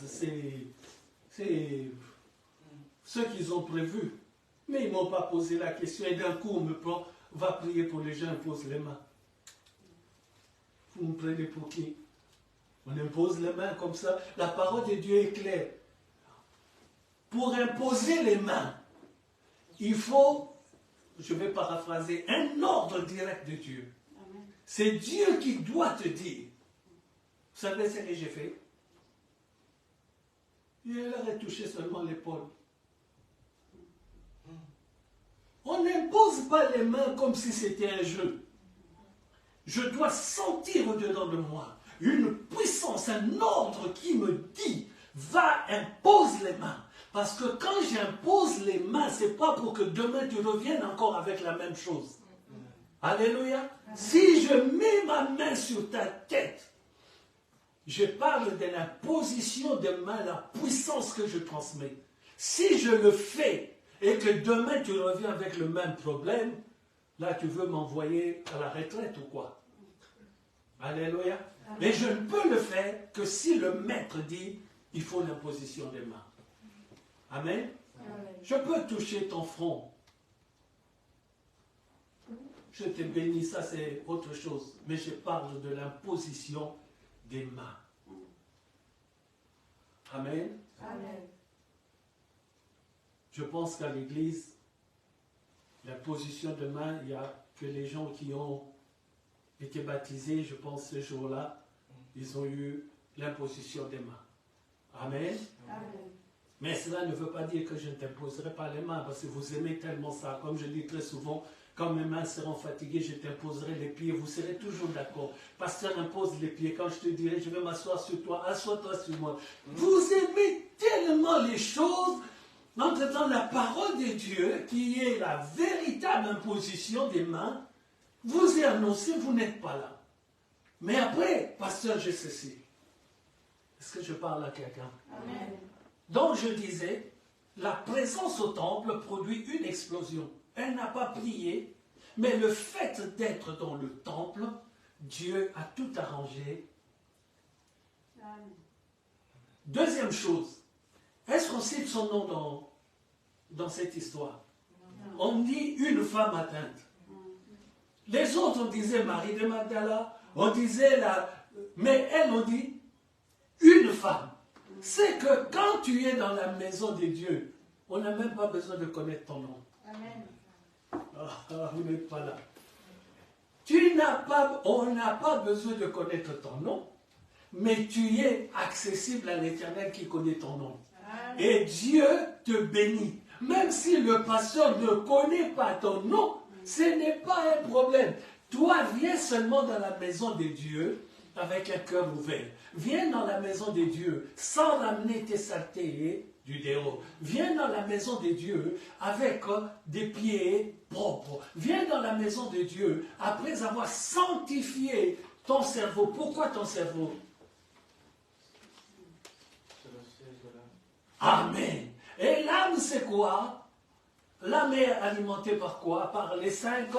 C'est ce qu'ils ont prévu. Mais ils ne m'ont pas posé la question. Et d'un coup, on me prend, va prier pour les gens, impose les mains. Vous me prenez pour qui? On impose les mains comme ça. La parole de Dieu est claire. Pour imposer les mains, il faut, je vais paraphraser, un ordre direct de Dieu. C'est Dieu qui doit te dire. Vous savez ce que j'ai fait? Il leur a touché seulement l'épaule. On n'impose pas les mains comme si c'était un jeu. Je dois sentir au-dedans de moi une puissance, un ordre qui me dit, va, impose les mains. Parce que quand j'impose les mains, ce n'est pas pour que demain tu reviennes encore avec la même chose. Alléluia. Si je mets ma main sur ta tête, je parle de la position de main, la puissance que je transmets. Si je le fais et que demain tu reviens avec le même problème, là tu veux m'envoyer à la retraite ou quoi? Alléluia. Mais je ne peux le faire que si le maître dit, il faut l'imposition des mains. Amen. Amen. Je peux toucher ton front. Je te bénis, ça c'est autre chose. Mais je parle de l'imposition des mains. Amen. Amen. Je pense qu'à l'église, l'imposition de main, il y a que les gens qui ont été baptisés, je pense ce jour-là, ils ont eu l'imposition des mains. Amen. Amen. Mais cela ne veut pas dire que je ne t'imposerai pas les mains, parce que vous aimez tellement ça. Comme je dis très souvent, quand mes mains seront fatiguées, je t'imposerai les pieds. Vous serez toujours d'accord. Pasteur impose les pieds. Quand je te dirai, je vais m'asseoir sur toi, assois-toi sur moi. Vous aimez tellement les choses, entre-temps, la parole de Dieu, qui est la véritable imposition des mains, vous est annoncée, vous n'êtes pas là. Mais après, pasteur, je ceci. Est-ce que je parle à quelqu'un? Amen. Donc je disais, la présence au temple produit une explosion. Elle n'a pas prié, mais le fait d'être dans le temple, Dieu a tout arrangé. Amen. Deuxième chose, est-ce qu'on cite son nom dans cette histoire? On dit une femme atteinte. Les autres, on disait Marie de Magdala, on disait mais elle, on dit une femme. C'est que quand tu es dans la maison de Dieu, on n'a même pas besoin de connaître ton nom. Amen. Vous n'êtes pas là. On n'a pas besoin de connaître ton nom, mais tu es accessible à l'Éternel qui connaît ton nom. Amen. Et Dieu te bénit. Même si le pasteur ne connaît pas ton nom, ce n'est pas un problème. Toi, viens seulement dans la maison de Dieu avec un cœur ouvert. Viens dans la maison de Dieu sans ramener tes saletés du déo. Viens dans la maison de Dieu avec des pieds propres. Viens dans la maison de Dieu après avoir sanctifié ton cerveau. Pourquoi ton cerveau? Amen. Et l'âme, c'est quoi? L'âme est alimentée par quoi? Par les 5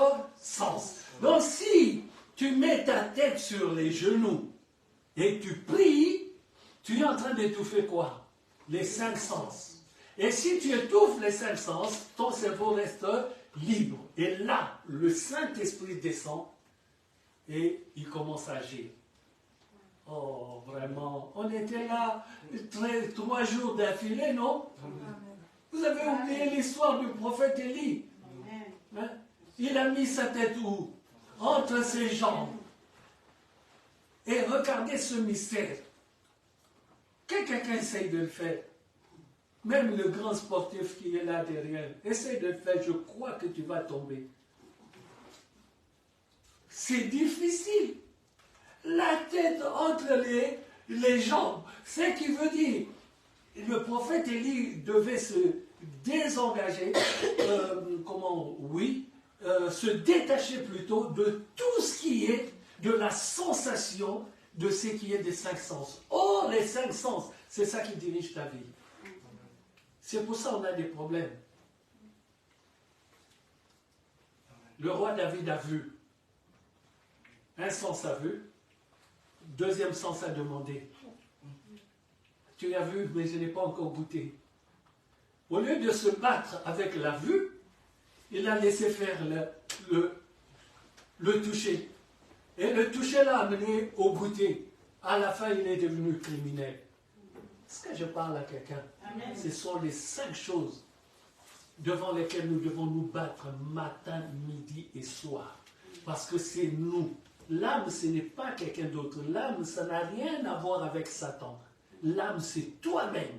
sens. Donc si tu mets ta tête sur les genoux et tu pries, tu es en train d'étouffer quoi? Les 5 sens. Et si tu étouffes les 5 sens, ton cerveau reste libre. Et là, le Saint-Esprit descend et il commence à agir. Oh, vraiment, on était là 3 jours d'affilée, non? Vous avez oublié l'histoire du prophète Élie. Hein? Il a mis sa tête où? Entre ses jambes. Et regardez ce mystère. Que quelqu'un essaye de le faire. Même le grand sportif qui est là derrière, essaye de le faire, je crois que tu vas tomber. C'est difficile. La tête entre les jambes. Ce qui veut dire, le prophète Élie devait se désengager, se détacher plutôt de tout ce qui est de la sensation de ce qui est des cinq sens. Or, les cinq sens, c'est ça qui dirige ta vie. C'est pour ça qu'on a des problèmes. Le roi David a vu. Un sens a vu. Deuxième sens a demandé. Tu as vu, mais je n'ai pas encore goûté. Au lieu de se battre avec la vue, il a laissé faire le toucher. Et le toucher l'a amené au goûter. À la fin, il est devenu criminel. Est-ce que je parle à quelqu'un? Ce sont les 5 choses devant lesquelles nous devons nous battre matin, midi et soir. Parce que c'est nous. L'âme, ce n'est pas quelqu'un d'autre. L'âme, ça n'a rien à voir avec Satan. L'âme, c'est toi-même.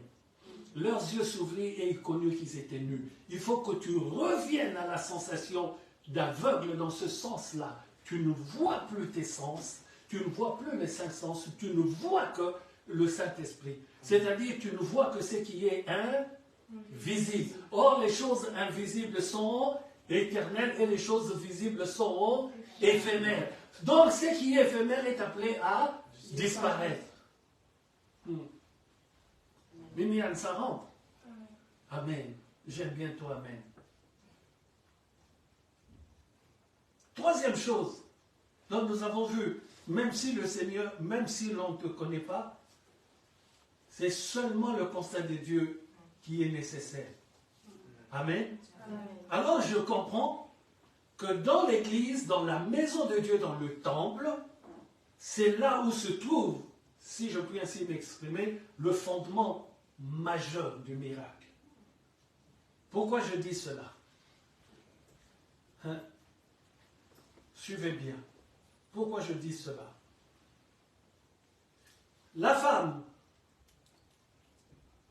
Leurs yeux s'ouvrirent et ils connurent qu'ils étaient nus. Il faut que tu reviennes à la sensation d'aveugle dans ce sens-là. Tu ne vois plus tes sens, tu ne vois plus les 5 sens, tu ne vois que le Saint-Esprit. C'est-à-dire, tu ne vois que ce qui est invisible. Or, les choses invisibles sont éternelles et les choses visibles sont éphémères. Donc, ce qui est éphémère est appelé à disparaître. Mimiane, ça rentre. Amen. J'aime bien toi, amen. Troisième chose, donc nous avons vu, même si le Seigneur, même si l'on ne te connaît pas, c'est seulement le constat de Dieu qui est nécessaire. Amen. Amen. Alors je comprends que dans l'église, dans la maison de Dieu, dans le temple, c'est là où se trouve, si je puis ainsi m'exprimer, le fondement majeur du miracle. Pourquoi je dis cela? Suivez bien. Pourquoi je dis cela? La femme,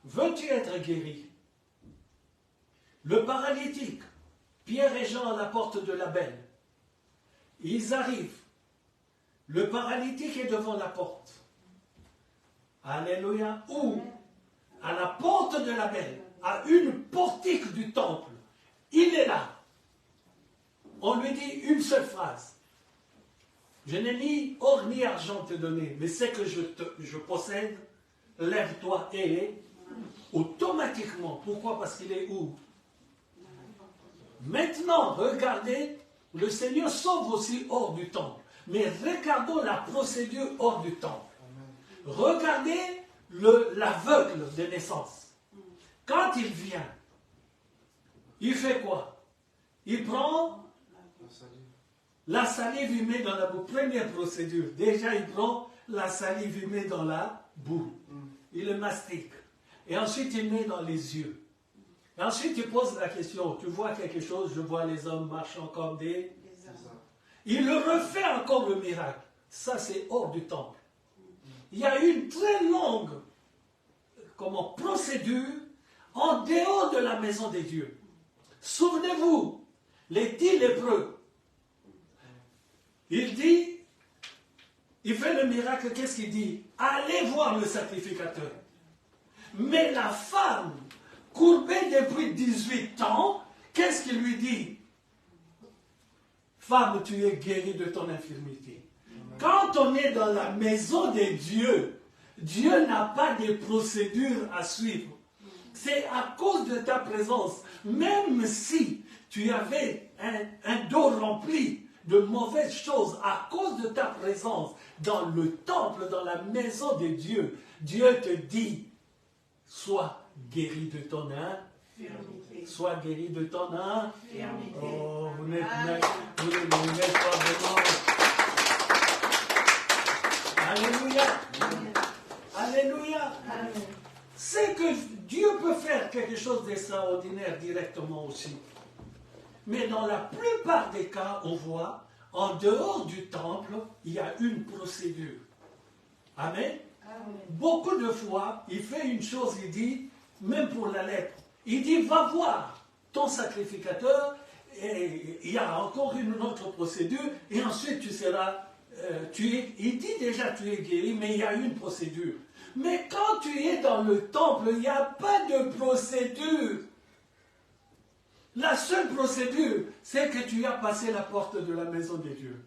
veux-tu être guérie? Le paralytique, Pierre et Jean à la porte de la belle. Ils arrivent. Le paralytique est devant la porte. Alléluia. Où? À la porte de la belle, à une portique du temple. Il est là. On lui dit une seule phrase. Je n'ai ni or ni argent à te donner, mais c'est que je possède, lève-toi et automatiquement. Pourquoi? Parce qu'il est où? Maintenant, regardez, le Seigneur sauve aussi hors du temple. Mais regardons la procédure hors du temple. Regardez l'aveugle de naissance. Quand il vient, il fait quoi? Il prend la salive, il met dans la boue. Première procédure. Déjà, il prend la salive, il met dans la boue. Il le mastique. Et ensuite, il met dans les yeux. Et ensuite, il pose la question. Tu vois quelque chose? Je vois les hommes marchant comme des... Il le refait encore le miracle. Ça, c'est hors du temple. Il y a une très longue procédure en dehors de la maison des dieux. Souvenez-vous, les 10 lépreux. Il dit, il fait le miracle, qu'est-ce qu'il dit? Allez voir le sacrificateur. Mais la femme, courbée depuis 18 ans, qu'est-ce qu'il lui dit? Femme, tu es guérie de ton infirmité. Quand on est dans la maison des dieux, Dieu n'a pas de procédure à suivre. C'est à cause de ta présence. Même si tu avais un dos rempli de mauvaises choses, à cause de ta présence dans le temple, dans la maison de Dieu, Dieu te dit, sois guéri de ton infirmité. Sois guéri de ton infirmité. Oh, vous n'êtes pas vraiment... Alléluia. Alléluia. C'est que Dieu peut faire quelque chose d'extraordinaire directement aussi. Mais dans la plupart des cas, on voit, en dehors du temple, il y a une procédure. Amen. Amen. Beaucoup de fois, il fait une chose, il dit, même pour la lèpre, il dit, va voir ton sacrificateur, et il y a encore une autre procédure, et ensuite tu seras, il dit déjà tu es guéri, mais il y a une procédure. Mais quand tu es dans le temple, il n'y a pas de procédure. La seule procédure, c'est que tu as passé la porte de la maison de Dieu.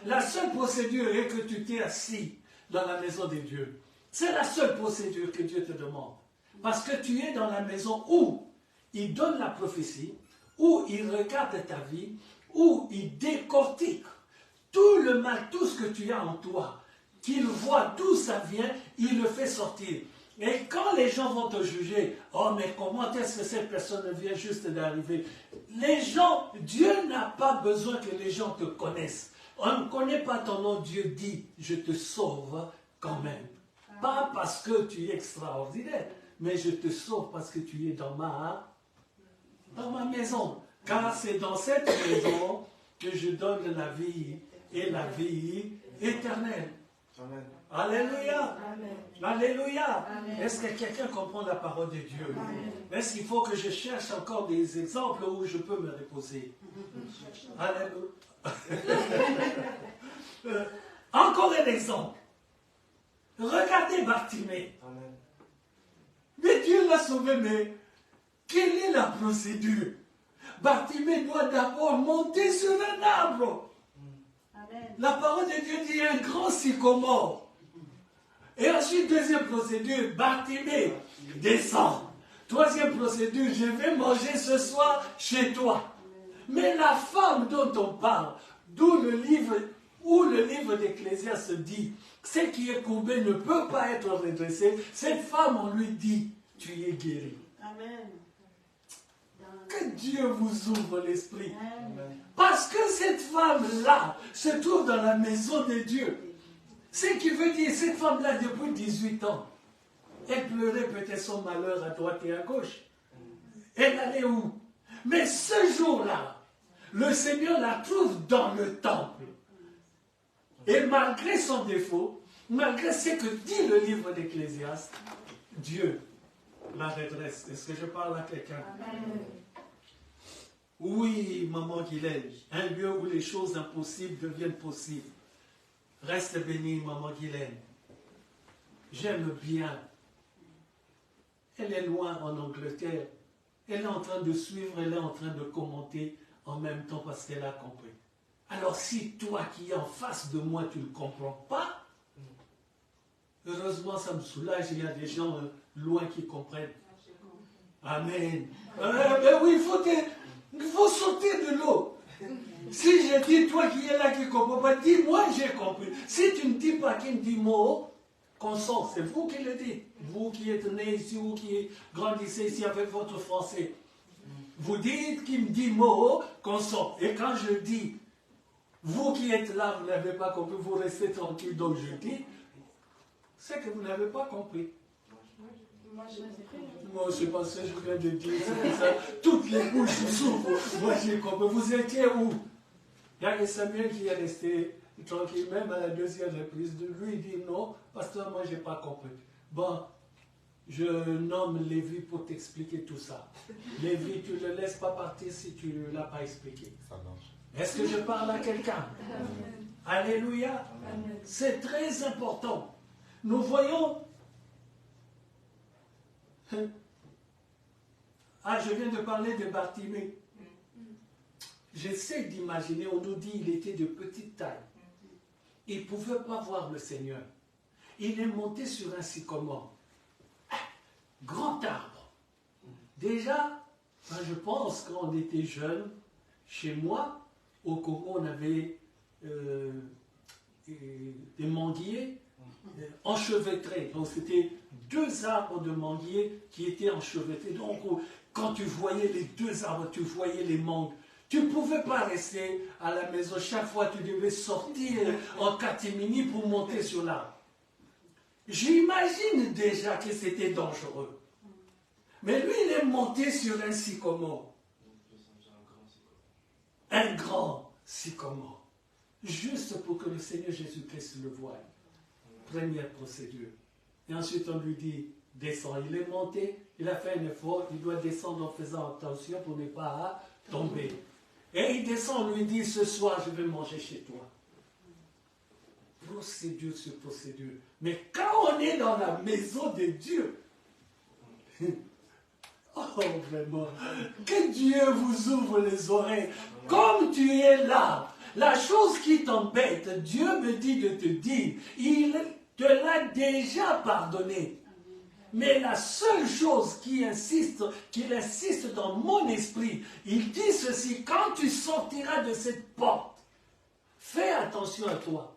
La seule procédure est que tu t'es assis dans la maison de Dieu. C'est la seule procédure que Dieu te demande. Parce que tu es dans la maison où il donne la prophétie, où il regarde ta vie, où il décortique tout le mal, tout ce que tu as en toi, qu'il voit d'où ça vient, il le fait sortir. Et quand les gens vont te juger, oh mais comment est-ce que cette personne vient juste d'arriver? Les gens, Dieu n'a pas besoin que les gens te connaissent. On ne connaît pas ton nom, Dieu dit, je te sauve quand même. Pas parce que tu es extraordinaire, mais je te sauve parce que tu es dans ma maison. Car c'est dans cette maison que je donne la vie et la vie éternelle. Amen. Alléluia. Amen. Alléluia. Amen. Est-ce que quelqu'un comprend la parole de Dieu? Amen. Est-ce qu'il faut que je cherche encore des exemples où je peux me reposer? Alléluia. Encore un exemple. Regardez Bartimée. Amen. Mais Dieu l'a sauvé, mais quelle est la procédure? Bartimée doit d'abord monter sur un arbre. Amen. La parole de Dieu dit un grand sycomore. Et ensuite, deuxième procédure, Bartimée, descend. Troisième procédure, je vais manger ce soir chez toi. Mais la femme dont on parle, où le livre d'Ecclésiaste dit, ce qui est courbé ne peut pas être redressé, cette femme, on lui dit, tu es guéri. Amen. Que Dieu vous ouvre l'esprit. Amen. Parce que cette femme-là se trouve dans la maison de Dieu. Ce qui veut dire, cette femme-là, depuis 18 ans, elle pleurait peut-être son malheur à droite et à gauche. Elle allait où? Mais ce jour-là, le Seigneur la trouve dans le temple. Et malgré son défaut, malgré ce que dit le livre d'Ecclésiaste, Dieu la redresse. Est-ce que je parle à quelqu'un? Amen. Oui, maman Guylaine, un lieu où les choses impossibles deviennent possibles. Reste bénie, maman Guylaine. J'aime bien. Elle est loin en Angleterre. Elle est en train de suivre, elle est en train de commenter en même temps parce qu'elle a compris. Alors si toi qui es en face de moi, tu ne comprends pas, heureusement ça me soulage, il y a des gens loin qui comprennent. Amen. Ben oui, il faut sauter de l'eau. Si je dis, toi qui es là qui ne comprends pas, dis-moi, j'ai compris. Si tu ne dis pas qu'il me dit mot, consent, c'est vous qui le dites. Vous qui êtes né ici, vous qui grandissez ici avec votre français. Vous dites qu'il me dit mot, consent. Et quand je dis, vous qui êtes là, vous n'avez pas compris, vous restez tranquille, donc je dis, c'est que vous n'avez pas compris. Moi, je l'ai pris. Moi, je sais pas ce que je viens de dire, c'est comme ça. Toutes les bouches s'ouvrent. Moi, j'ai compris. Vous étiez où? Il y a Samuel qui est resté tranquille, même à la deuxième reprise. Lui, il dit non, pasteur, moi, je n'ai pas compris. Bon, je nomme Lévi pour t'expliquer tout ça. Lévi, tu ne le laisses pas partir si tu ne l'as pas expliqué. Ça marche. Est-ce que je parle à quelqu'un? Alléluia. Amen. C'est très important. Nous voyons... Ah, je viens de parler de Bartimée. J'essaie d'imaginer, on nous dit qu'il était de petite taille. Il ne pouvait pas voir le Seigneur. Il est monté sur un sycomore. Grand arbre. Déjà, je pense quand on était jeune, chez moi, au Congo, on avait des manguiers enchevêtrés. Donc c'était 2 arbres de manguiers qui étaient enchevêtrés. Donc quand tu voyais les 2 arbres, tu voyais les mangues. Tu ne pouvais pas rester à la maison. Chaque fois, tu devais sortir en catimini pour monter sur l'arbre. J'imagine déjà que c'était dangereux. Mais lui, il est monté sur un sycomore. Un grand sycomore. Juste pour que le Seigneur Jésus-Christ le voie. première procédure. Et ensuite, on lui dit, descends. Il est monté, il a fait un effort, il doit descendre en faisant attention pour ne pas tomber. Et il descend, on lui dit, ce soir, je vais manger chez toi. Procédure sur procédure. Mais quand on est dans la maison de Dieu, oh vraiment, que Dieu vous ouvre les oreilles. Comme tu es là, la chose qui t'embête, Dieu me dit de te dire, il te l'a déjà pardonné. Mais la seule chose qu'il insiste dans mon esprit, il dit ceci, quand tu sortiras de cette porte, fais attention à toi.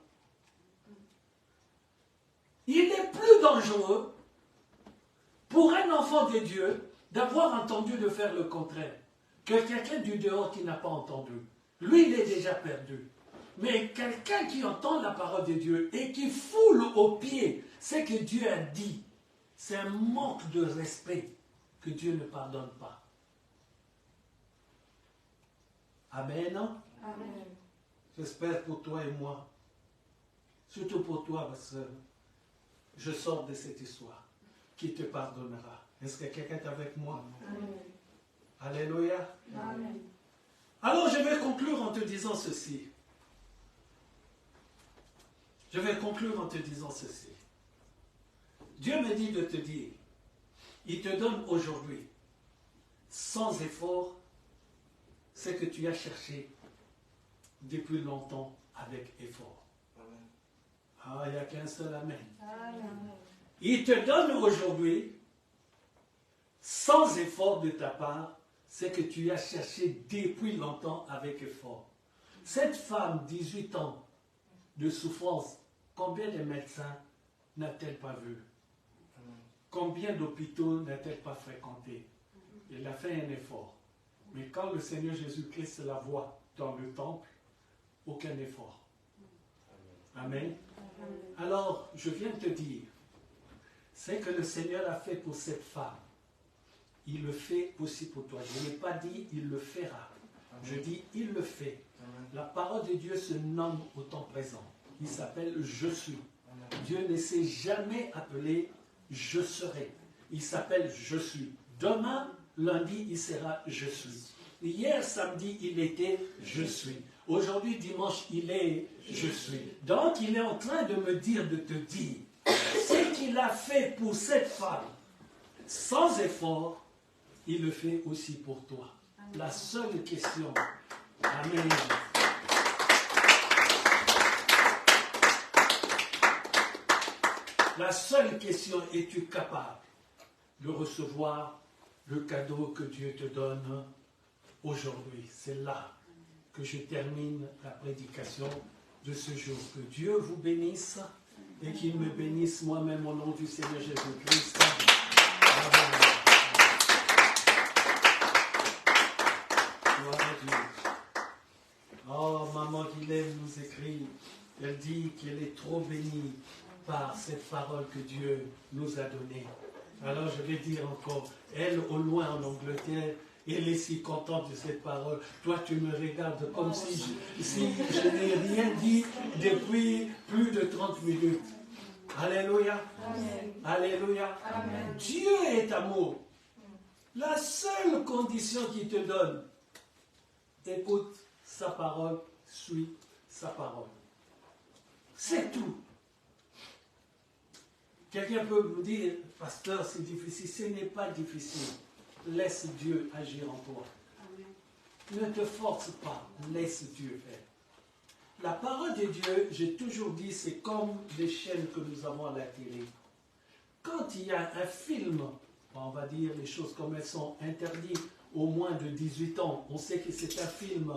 Il est plus dangereux pour un enfant de Dieu d'avoir entendu de faire le contraire que quelqu'un du dehors qui n'a pas entendu. Lui, il est déjà perdu. Mais quelqu'un qui entend la parole de Dieu et qui foule aux pieds ce que Dieu a dit, c'est un manque de respect que Dieu ne pardonne pas. Amen. Amen. J'espère pour toi et moi, surtout pour toi, ma soeur, je sors de cette histoire qui te pardonnera. Est-ce que quelqu'un est avec moi? Amen. Alléluia. Amen. Alors je vais conclure en te disant ceci. Je vais conclure en te disant ceci. Dieu me dit de te dire, il te donne aujourd'hui, sans effort, ce que tu as cherché depuis longtemps avec effort. Ah, il n'y a qu'un seul amen. Amen. Il te donne aujourd'hui, sans effort de ta part, ce que tu as cherché depuis longtemps avec effort. Cette femme, 18 ans de souffrance, combien de médecins n'a-t-elle pas vu? Combien d'hôpitaux n'a-t-elle pas fréquenté? Elle a fait un effort. Mais quand le Seigneur Jésus-Christ la voit dans le temple, aucun effort. Amen. Alors, je viens de te dire, c'est que le Seigneur a fait pour cette femme. Il le fait aussi pour toi. Je n'ai pas dit il le fera. Je dis il le fait. La parole de Dieu se nomme au temps présent. Il s'appelle je suis. Dieu ne s'est jamais appelé je serai. Il s'appelle je suis. Demain, lundi, il sera je suis. Hier, samedi, il était je suis. Aujourd'hui, dimanche, il est je suis. Donc, il est en train de me dire, de te dire, ce qu'il a fait pour cette femme, sans effort, il le fait aussi pour toi. La seule question, amen. La seule question, es-tu capable de recevoir le cadeau que Dieu te donne aujourd'hui? C'est là que je termine la prédication de ce jour. Que Dieu vous bénisse et qu'il me bénisse moi-même au nom du Seigneur Jésus-Christ. Amen. Gloire à Dieu. Oh, maman Guylaine nous écrit, elle dit qu'elle est trop bénie par cette parole que Dieu nous a donnée. Alors je vais dire encore, elle au loin en Angleterre, elle est si contente de cette parole. Toi tu me regardes comme si je n'ai rien dit depuis plus de 30 minutes. Alléluia. Amen. Alléluia. Amen. Dieu est amour. La seule condition qu'il te donne, écoute sa parole, suis sa parole. C'est tout. Quelqu'un peut vous dire, pasteur, c'est difficile. Ce n'est pas difficile. Laisse Dieu agir en toi. Ne te force pas. Laisse Dieu faire. La parole de Dieu, j'ai toujours dit, c'est comme les chaînes que nous avons à la télé. Quand il y a un film, on va dire les choses comme elles sont interdites au moins de 18 ans, on sait que c'est un film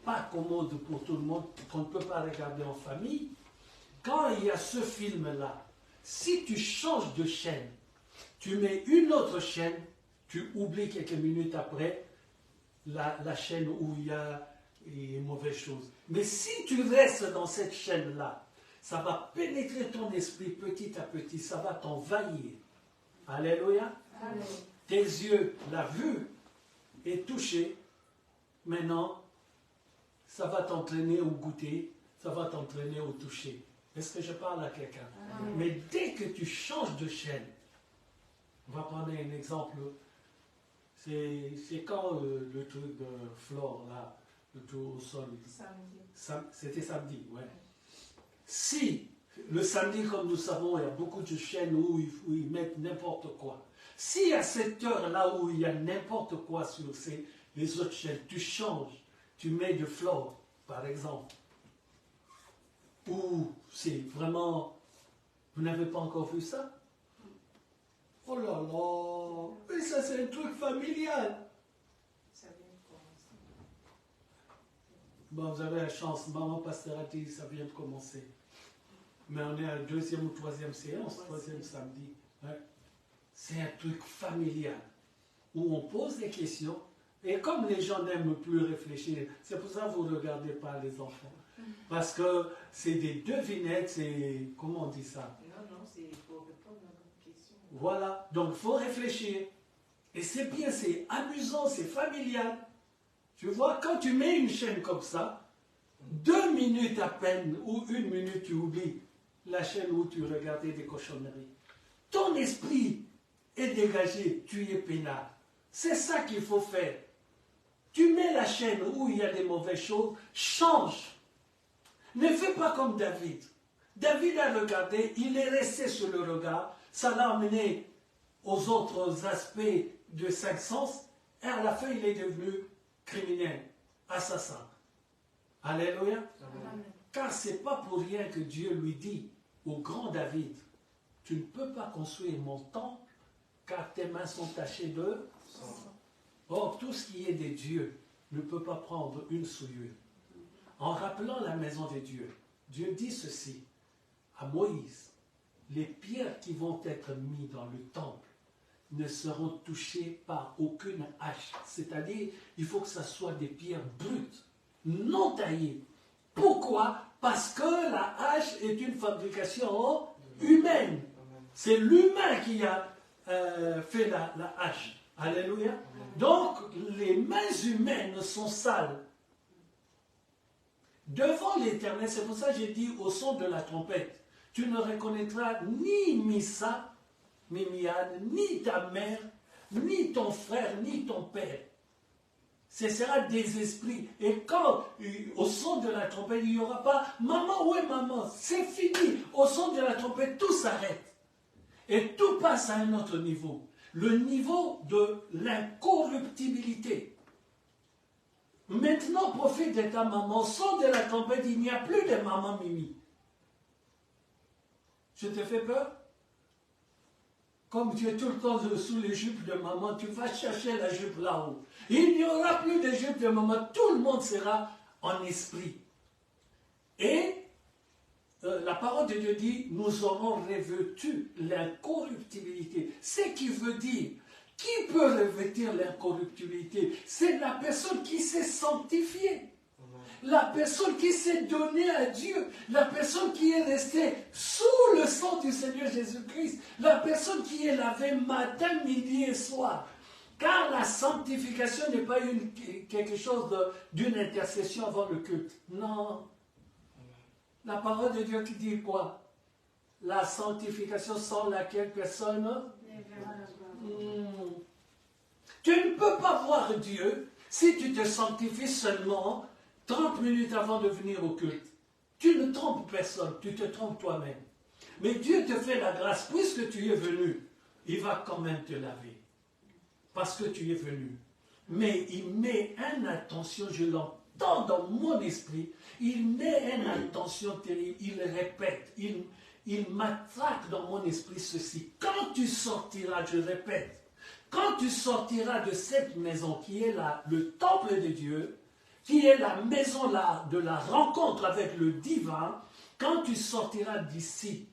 pas commode pour tout le monde, qu'on ne peut pas regarder en famille. Quand il y a ce film-là, si tu changes de chaîne, tu mets une autre chaîne, tu oublies quelques minutes après la chaîne où il y a les mauvaises choses. Mais si tu restes dans cette chaîne-là, ça va pénétrer ton esprit petit à petit, ça va t'envahir. Alléluia. Amen. Tes yeux, la vue est touchée. Maintenant, ça va t'entraîner au goûter, ça va t'entraîner au toucher. Est-ce que je parle à quelqu'un? Amen. Mais dès que tu changes de chaîne, on va prendre un exemple. C'est quand le truc de Flore, là, le tour au sol. Samedi. C'était samedi, ouais. Si, le samedi, comme nous savons, il y a beaucoup de chaînes où ils mettent n'importe quoi. Si à cette heure-là où il y a n'importe quoi sur les autres chaînes, tu changes, tu mets de Flore, par exemple, ou c'est vraiment, vous n'avez pas encore vu ça? Oh là là, mais ça c'est un truc familial. Ça vient de commencer. Bon, vous avez la chance, maman pasteur a dit ça vient de commencer. Mais on est à la 2e ou 3e séance, 3e samedi. Ouais. C'est un truc familial où on pose des questions et comme les gens n'aiment plus réfléchir, c'est pour ça que vous ne regardez pas les enfants. Parce que c'est des devinettes, c'est... Comment on dit ça? Non, c'est pour répondre à votre question. Voilà, donc il faut réfléchir. Et c'est bien, c'est amusant, c'est familial. Tu vois, quand tu mets une chaîne comme ça, 2 minutes à peine ou 1 minute, tu oublies la chaîne où tu regardais des cochonneries. Ton esprit est dégagé, tu es peinard. C'est ça qu'il faut faire. Tu mets la chaîne où il y a des mauvaises choses, change. Ne fais pas comme David. David a regardé, il est resté sur le regard, ça l'a amené aux autres aspects de 5 sens, et à la fin il est devenu criminel, assassin. Alléluia. Amen. Car ce n'est pas pour rien que Dieu lui dit au grand David, tu ne peux pas construire mon temple, car tes mains sont tachées de sang. Or, tout ce qui est des dieux ne peut pas prendre une souillure. En rappelant la maison des dieux, Dieu dit ceci à Moïse, les pierres qui vont être mises dans le temple ne seront touchées par aucune hache. C'est-à-dire, il faut que ce soit des pierres brutes, non taillées. Pourquoi? Parce que la hache est une fabrication humaine. C'est l'humain qui a fait la hache. Alléluia. Donc, les mains humaines sont sales. Devant l'Éternel, c'est pour ça que j'ai dit au son de la trompette, tu ne reconnaîtras ni Missa, Mimiane, ni ta mère, ni ton frère, ni ton père. Ce sera des esprits. Et quand, au son de la trompette, il n'y aura pas « Maman, où est maman ?» C'est fini. Au son de la trompette, tout s'arrête. Et tout passe à un autre niveau. Le niveau de l'incorruptibilité. Maintenant, profite de ta maman. Au son de la trompette, il n'y a plus de maman Mimi. Je te fais peur? Comme tu es tout le temps sous les jupes de maman, tu vas chercher la jupe là-haut. Il n'y aura plus de jupe de maman, tout le monde sera en esprit. Et la parole de Dieu dit, nous aurons revêtu l'incorruptibilité. Ce qui veut dire, qui peut revêtir l'incorruptibilité? C'est la personne qui s'est sanctifiée. La personne qui s'est donnée à Dieu, la personne qui est restée sous le sang du Seigneur Jésus-Christ, la personne qui est lavée matin, midi et soir. Car la sanctification n'est pas quelque chose d'une intercession avant le culte. Non. La parole de Dieu qui dit quoi? La sanctification sans laquelle personne... Tu ne peux pas voir Dieu si tu te sanctifies seulement 30 minutes avant de venir au culte. Tu ne trompes personne, tu te trompes toi-même. Mais Dieu te fait la grâce, puisque tu es venu, il va quand même te laver. Parce que tu es venu. Mais il met une attention, je l'entends dans mon esprit, il met une attention terrible, il répète, il m'attraque dans mon esprit ceci. Quand tu sortiras, je répète, quand tu sortiras de cette maison qui est le temple de Dieu, qui est la maison de la rencontre avec le divin, quand tu sortiras d'ici,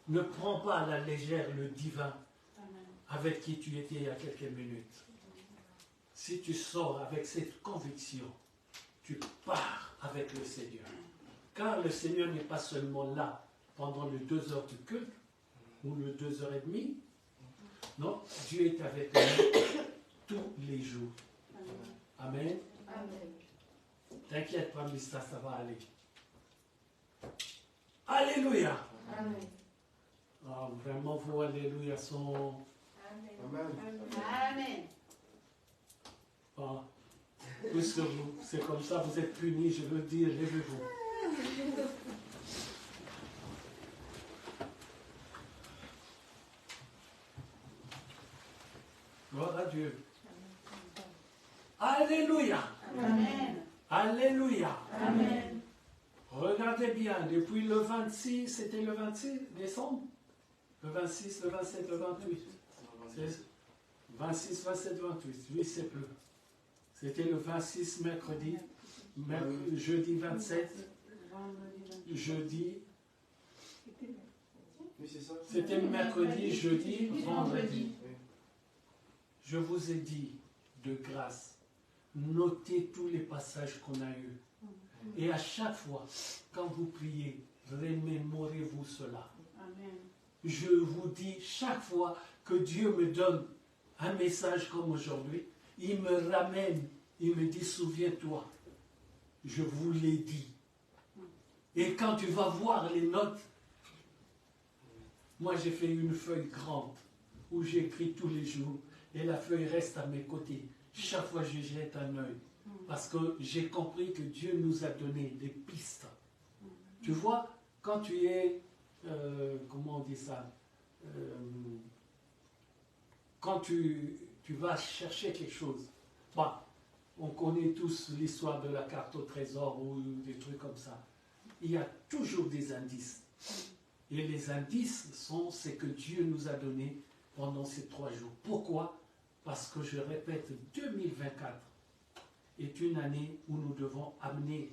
ne prends pas à la légère le divin avec qui tu étais il y a quelques minutes. Si tu sors avec cette conviction, tu pars avec le Seigneur. Car le Seigneur n'est pas seulement là pendant les 2 heures du culte, ou les 2h30. Non, Dieu est avec nous tous les jours. Amen. Amen. T'inquiète pas, Mista, ça va aller. Alléluia. Amen. Ah, vraiment, vos Alléluia sont... Amen. Amen. Ah, puisque vous, c'est comme ça, vous êtes punis, je veux dire, levez-vous. Gloire à Dieu. Alléluia. Amen. Alléluia. Amen. Regardez bien, depuis le 26, c'était le 26 décembre? Le 26, le 27, le 28. C'est 26, 27, 28. Oui, c'est plus. C'était le 26 mercredi, jeudi 27, jeudi. Oui, c'est ça. C'était le mercredi, jeudi, vendredi. Oui. Je vous ai dit, de grâce, notez tous les passages qu'on a eus. Et à chaque fois, quand vous priez, remémorez-vous cela. Amen. Je vous dis, chaque fois que Dieu me donne un message comme aujourd'hui, il me ramène, il me dit, souviens-toi, je vous l'ai dit. Et quand tu vas voir les notes, moi j'ai fait une feuille grande où j'écris tous les jours et la feuille reste à mes côtés. Chaque fois je jette un œil parce que j'ai compris que Dieu nous a donné des pistes. Tu vois, quand tu es, comment on dit ça, quand tu vas chercher quelque chose, bah, on connaît tous l'histoire de la carte au trésor ou des trucs comme ça. Il y a toujours des indices. Et les indices sont ce que Dieu nous a donné pendant ces 3 jours. Pourquoi? Parce que je répète, 2024 est une année où nous devons amener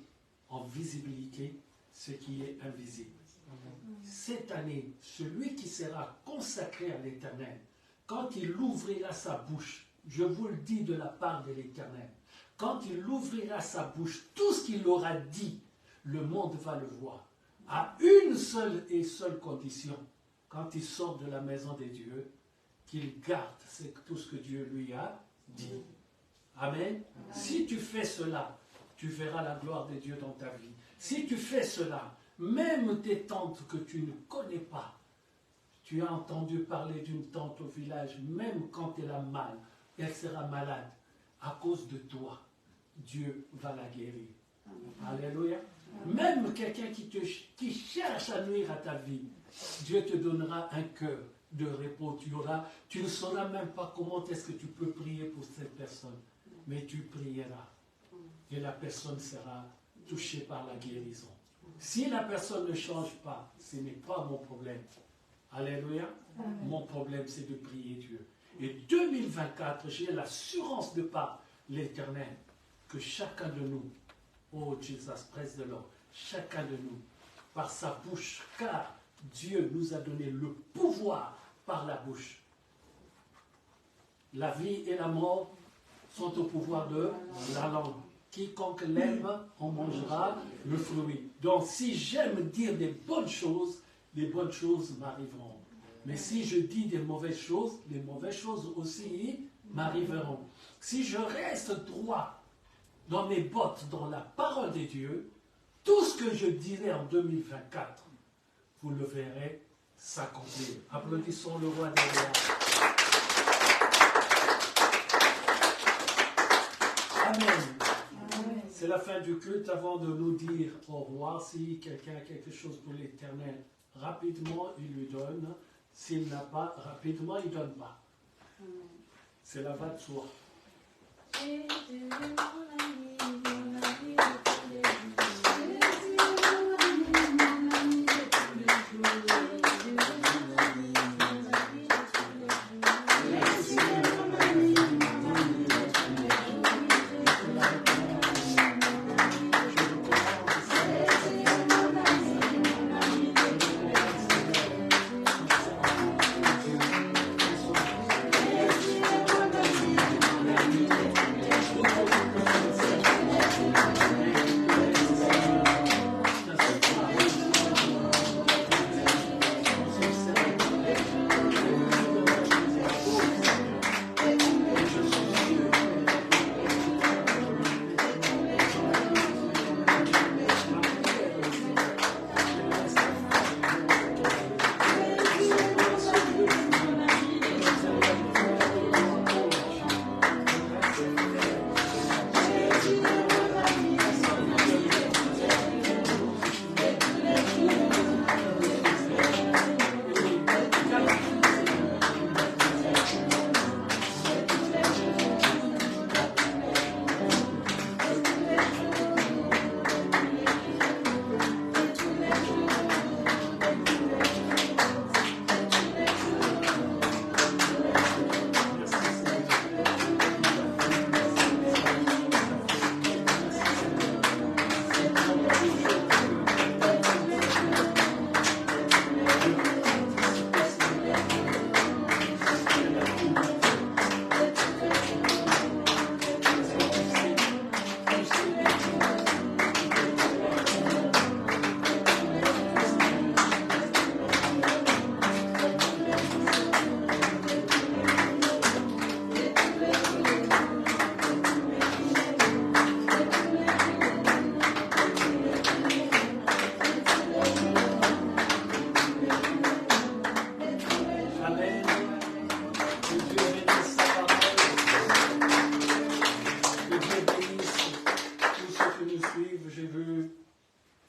en visibilité ce qui est invisible. Cette année, celui qui sera consacré à l'Éternel, quand il ouvrira sa bouche, je vous le dis de la part de l'Éternel, quand il ouvrira sa bouche, tout ce qu'il aura dit, le monde va le voir. À une seule et seule condition, quand il sort de la maison des dieux, qu'il garde tout ce que Dieu lui a dit. Amen. Si tu fais cela, tu verras la gloire de Dieu dans ta vie. Si tu fais cela, même tes tantes que tu ne connais pas, tu as entendu parler d'une tante au village, même quand elle a mal, elle sera malade, à cause de toi, Dieu va la guérir. Alléluia. Même quelqu'un qui cherche à nuire à ta vie, Dieu te donnera un cœur de repos. Tu ne sauras même pas comment est-ce que tu peux prier pour cette personne, mais tu prieras et la personne sera touchée par la guérison. Si la personne ne change pas, ce n'est pas mon problème. Alléluia. Mon problème, c'est de prier Dieu. Et 2024, j'ai l'assurance de par l'Éternel que chacun de nous, oh Jesus, presse de l'or, chacun de nous, par sa bouche, car Dieu nous a donné le pouvoir par la bouche. La vie et la mort sont au pouvoir de la langue. Quiconque l'aime en mangera le fruit. Donc si j'aime dire des bonnes choses, les bonnes choses m'arriveront. Mais si je dis des mauvaises choses, les mauvaises choses aussi m'arriveront. Si je reste droit dans mes bottes, dans la parole de Dieu, tout ce que je dirai en 2024, vous le verrez s'accomplir. Applaudissons le roi des rois. Amen. C'est la fin du culte. Avant de nous dire au revoir, si quelqu'un a quelque chose pour l'Éternel, rapidement il lui donne. S'il n'a pas, rapidement il ne donne pas. C'est la va de soi.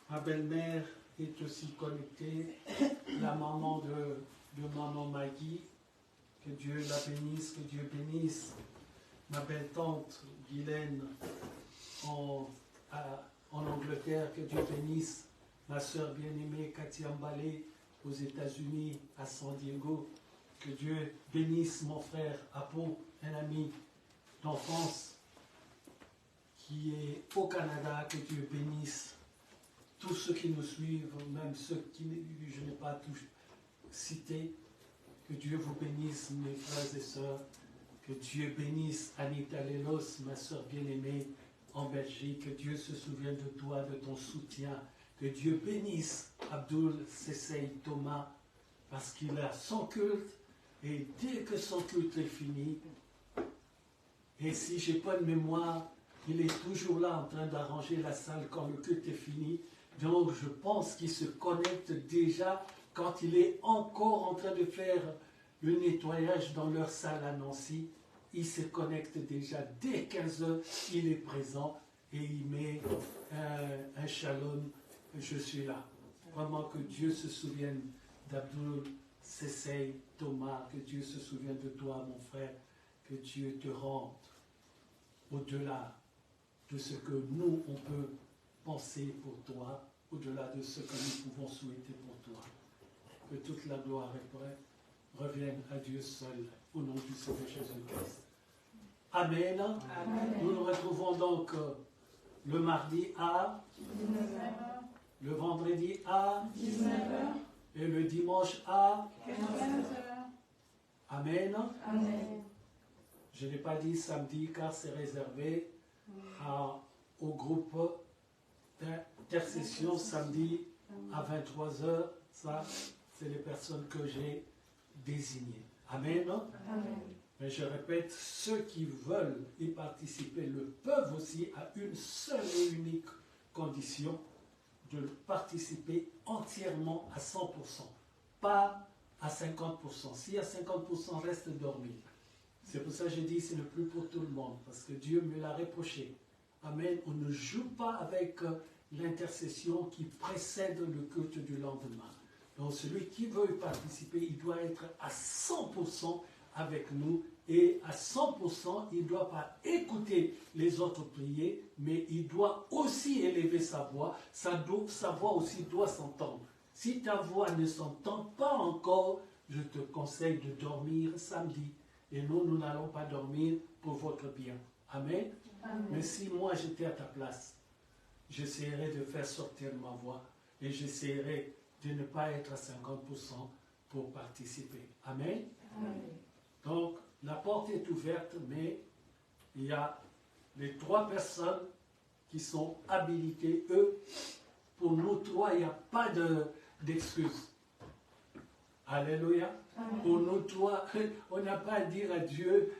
Ma belle-mère est aussi connectée, la maman de maman Maggie. Que Dieu la bénisse, que Dieu bénisse ma belle-tante Guylaine en Angleterre, que Dieu bénisse ma soeur bien-aimée Katia Mbalé aux États-Unis, à San Diego. Que Dieu bénisse mon frère Apo, un ami d'enfance qui est au Canada. Que Dieu bénisse tous ceux qui nous suivent, même ceux que je n'ai pas tous cités. Que Dieu vous bénisse, mes frères et sœurs. Que Dieu bénisse Anita Lelos, ma sœur bien-aimée en Belgique. Que Dieu se souvienne de toi, de ton soutien. Que Dieu bénisse Abdul Sessei Thomas, parce qu'il a son culte. Et dès que son culte est fini, et si je n'ai pas de mémoire, il est toujours là en train d'arranger la salle quand le culte est fini. Donc je pense qu'il se connecte déjà quand il est encore en train de faire le nettoyage dans leur salle à Nancy. Il se connecte déjà dès 15 heures, il est présent et il met un shalom, je suis là. Vraiment que Dieu se souvienne d'Abdul Sessei Thomas, que Dieu se souvienne de toi mon frère, que Dieu te rende au-delà de ce que nous on peut penser pour toi, au-delà de ce que nous pouvons souhaiter pour toi. Que toute la gloire et paix revienne à Dieu seul, au nom du Seigneur Jésus-Christ. Amen. Amen. Nous nous retrouvons donc le mardi à 19h, le vendredi à 19h et le dimanche à 15h. Amen. Amen. Je n'ai pas dit samedi car c'est réservé au groupe d'intercession samedi à 23h. Ça, c'est les personnes que j'ai désignées. Amen. Amen. Mais je répète, ceux qui veulent y participer le peuvent aussi à une seule et unique condition, de participer entièrement à 100%, pas à 50%. Si à 50% reste dormir. C'est pour ça que j'ai dit c'est le plus pour tout le monde, parce que Dieu me l'a reproché. Amen. On ne joue pas avec l'intercession qui précède le culte du lendemain. Donc celui qui veut y participer, il doit être à 100% avec nous, et à 100%, il ne doit pas écouter les autres prier, mais il doit aussi élever sa voix. Sa voix aussi doit s'entendre. Si ta voix ne s'entend pas encore, je te conseille de dormir samedi. Et nous n'allons pas dormir pour votre bien. Amen. Amen. Mais si moi j'étais à ta place, j'essaierais de faire sortir ma voix et j'essaierais de ne pas être à 50% pour participer. Amen. Amen. Donc, la porte est ouverte, mais il y a les 3 personnes qui sont habilitées. Eux, pour nous 3, il n'y a pas d'excuse. Alléluia. Amen. Pour nous 3, on n'a pas à dire à Dieu,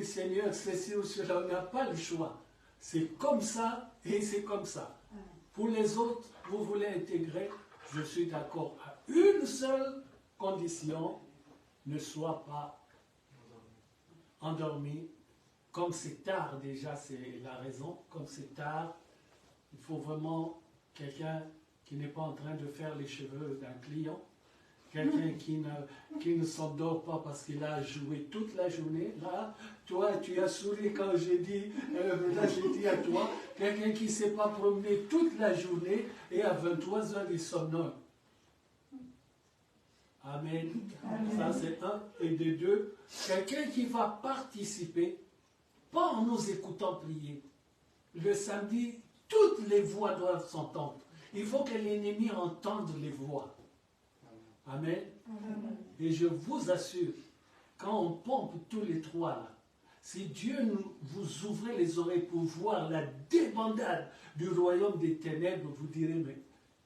Seigneur, ceci ou cela, on n'a pas le choix. C'est comme ça et c'est comme ça. Amen. Pour les autres, vous voulez intégrer, je suis d'accord à une seule condition, ne sois pas endormi. Comme c'est tard déjà, c'est la raison, comme c'est tard, il faut vraiment quelqu'un qui n'est pas en train de faire les cheveux d'un client, quelqu'un qui ne s'endort pas parce qu'il a joué toute la journée. Là, toi, tu as souri quand j'ai dit, là j'ai dit à toi, quelqu'un qui ne s'est pas promené toute la journée et à 23h il somnole. Amen. Amen. Ça c'est un. Et de 2, quelqu'un qui va participer, pas en nous écoutant prier. Le samedi, toutes les voix doivent s'entendre. Il faut que l'ennemi entende les voix. Amen. Amen. Et je vous assure, quand on pompe tous les 3 là, si Dieu vous ouvrez les oreilles pour voir la débandade du royaume des ténèbres, vous direz, mais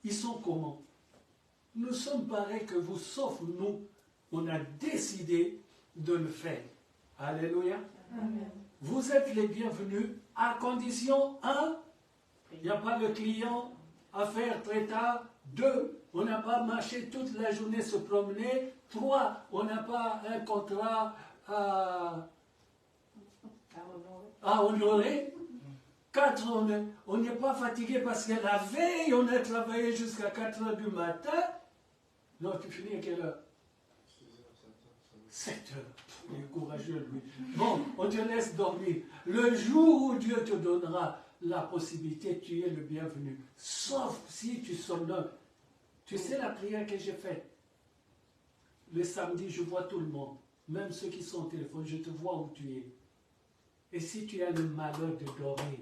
ils sont comment? Nous sommes pareils que vous, sauf nous, on a décidé de le faire. Alléluia. Amen. Vous êtes les bienvenus à condition 1, il n'y a pas le client à faire très tard. 2, on n'a pas marché toute la journée se promener. 3, on n'a pas un contrat à honorer. on n'est pas fatigué parce que la veille, on a travaillé jusqu'à 4 heures du matin. Non, tu finis à quelle heure? 7 heures. Il est courageux, lui. Bon, on te laisse dormir. Le jour où Dieu te donnera la possibilité, tu es le bienvenu. Sauf si tu somnoles. Tu sais la prière que j'ai faite? Le samedi, je vois tout le monde. Même ceux qui sont au téléphone, je te vois où tu es. Et si tu as le malheur de dormir,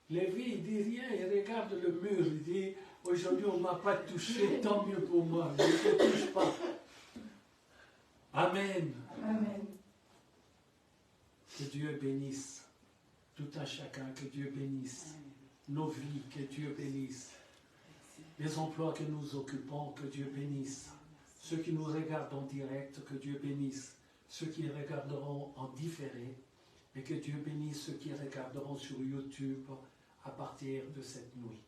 Lévi, il dit rien, il regarde le mur, il dit, aujourd'hui on ne m'a pas touché, tant mieux pour moi, je ne te touche pas. Amen. Amen. Que Dieu bénisse tout un chacun, que Dieu bénisse nos vies, que Dieu bénisse les emplois que nous occupons, que Dieu bénisse ceux qui nous regardent en direct, que Dieu bénisse ceux qui regarderont en différé, et que Dieu bénisse ceux qui regarderont sur YouTube à partir de cette nuit.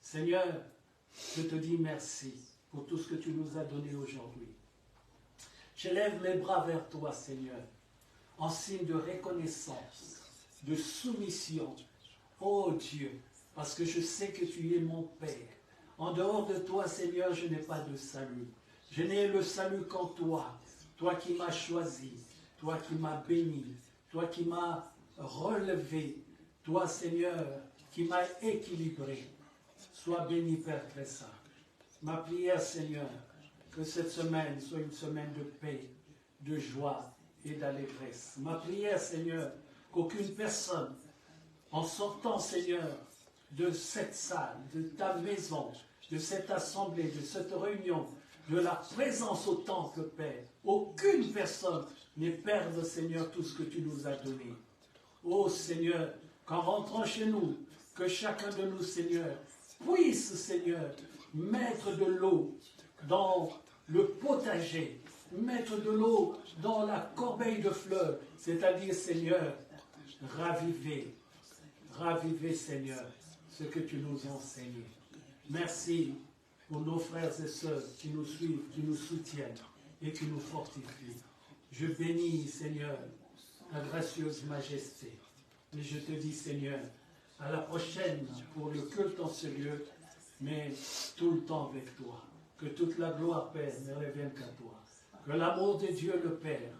Seigneur, je te dis merci pour tout ce que tu nous as donné aujourd'hui. J'élève mes bras vers toi, Seigneur, en signe de reconnaissance, de soumission. Oh Dieu, parce que je sais que tu es mon Père. En dehors de toi, Seigneur, je n'ai pas de salut. Je n'ai le salut qu'en toi. Toi qui m'as choisi, toi qui m'as béni, toi qui m'as relevé, toi, Seigneur, qui m'as équilibré. Sois béni, Père très saint. Ma prière, Seigneur, que cette semaine soit une semaine de paix, de joie et d'allégresse. Ma prière, Seigneur, qu'aucune personne, en sortant, Seigneur, de cette salle, de ta maison, de cette assemblée, de cette réunion, de la présence au temple, Père, aucune personne ne perde, Seigneur, tout ce que tu nous as donné. Oh Seigneur, qu'en rentrant chez nous, que chacun de nous, Seigneur, puisse, Seigneur, mettre de l'eau dans le potager, mettre de l'eau dans la corbeille de fleurs, c'est-à-dire, Seigneur, raviver, Seigneur, ce que tu nous as enseigné. Merci pour nos frères et sœurs qui nous suivent, qui nous soutiennent et qui nous fortifient. Je bénis, Seigneur, ta gracieuse majesté. Et je te dis, Seigneur, à la prochaine pour le culte en ce lieu, mais tout le temps avec toi. Que toute la gloire, Père, ne revienne qu'à toi. Que l'amour de Dieu le Père,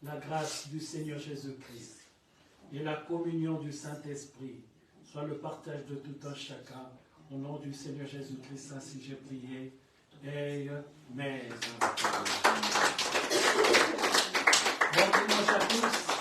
la grâce du Seigneur Jésus-Christ et la communion du Saint-Esprit soit le partage de tout un chacun. Au nom du Seigneur Jésus-Christ, ainsi j'ai prié. Amen. Bon dimanche à tous.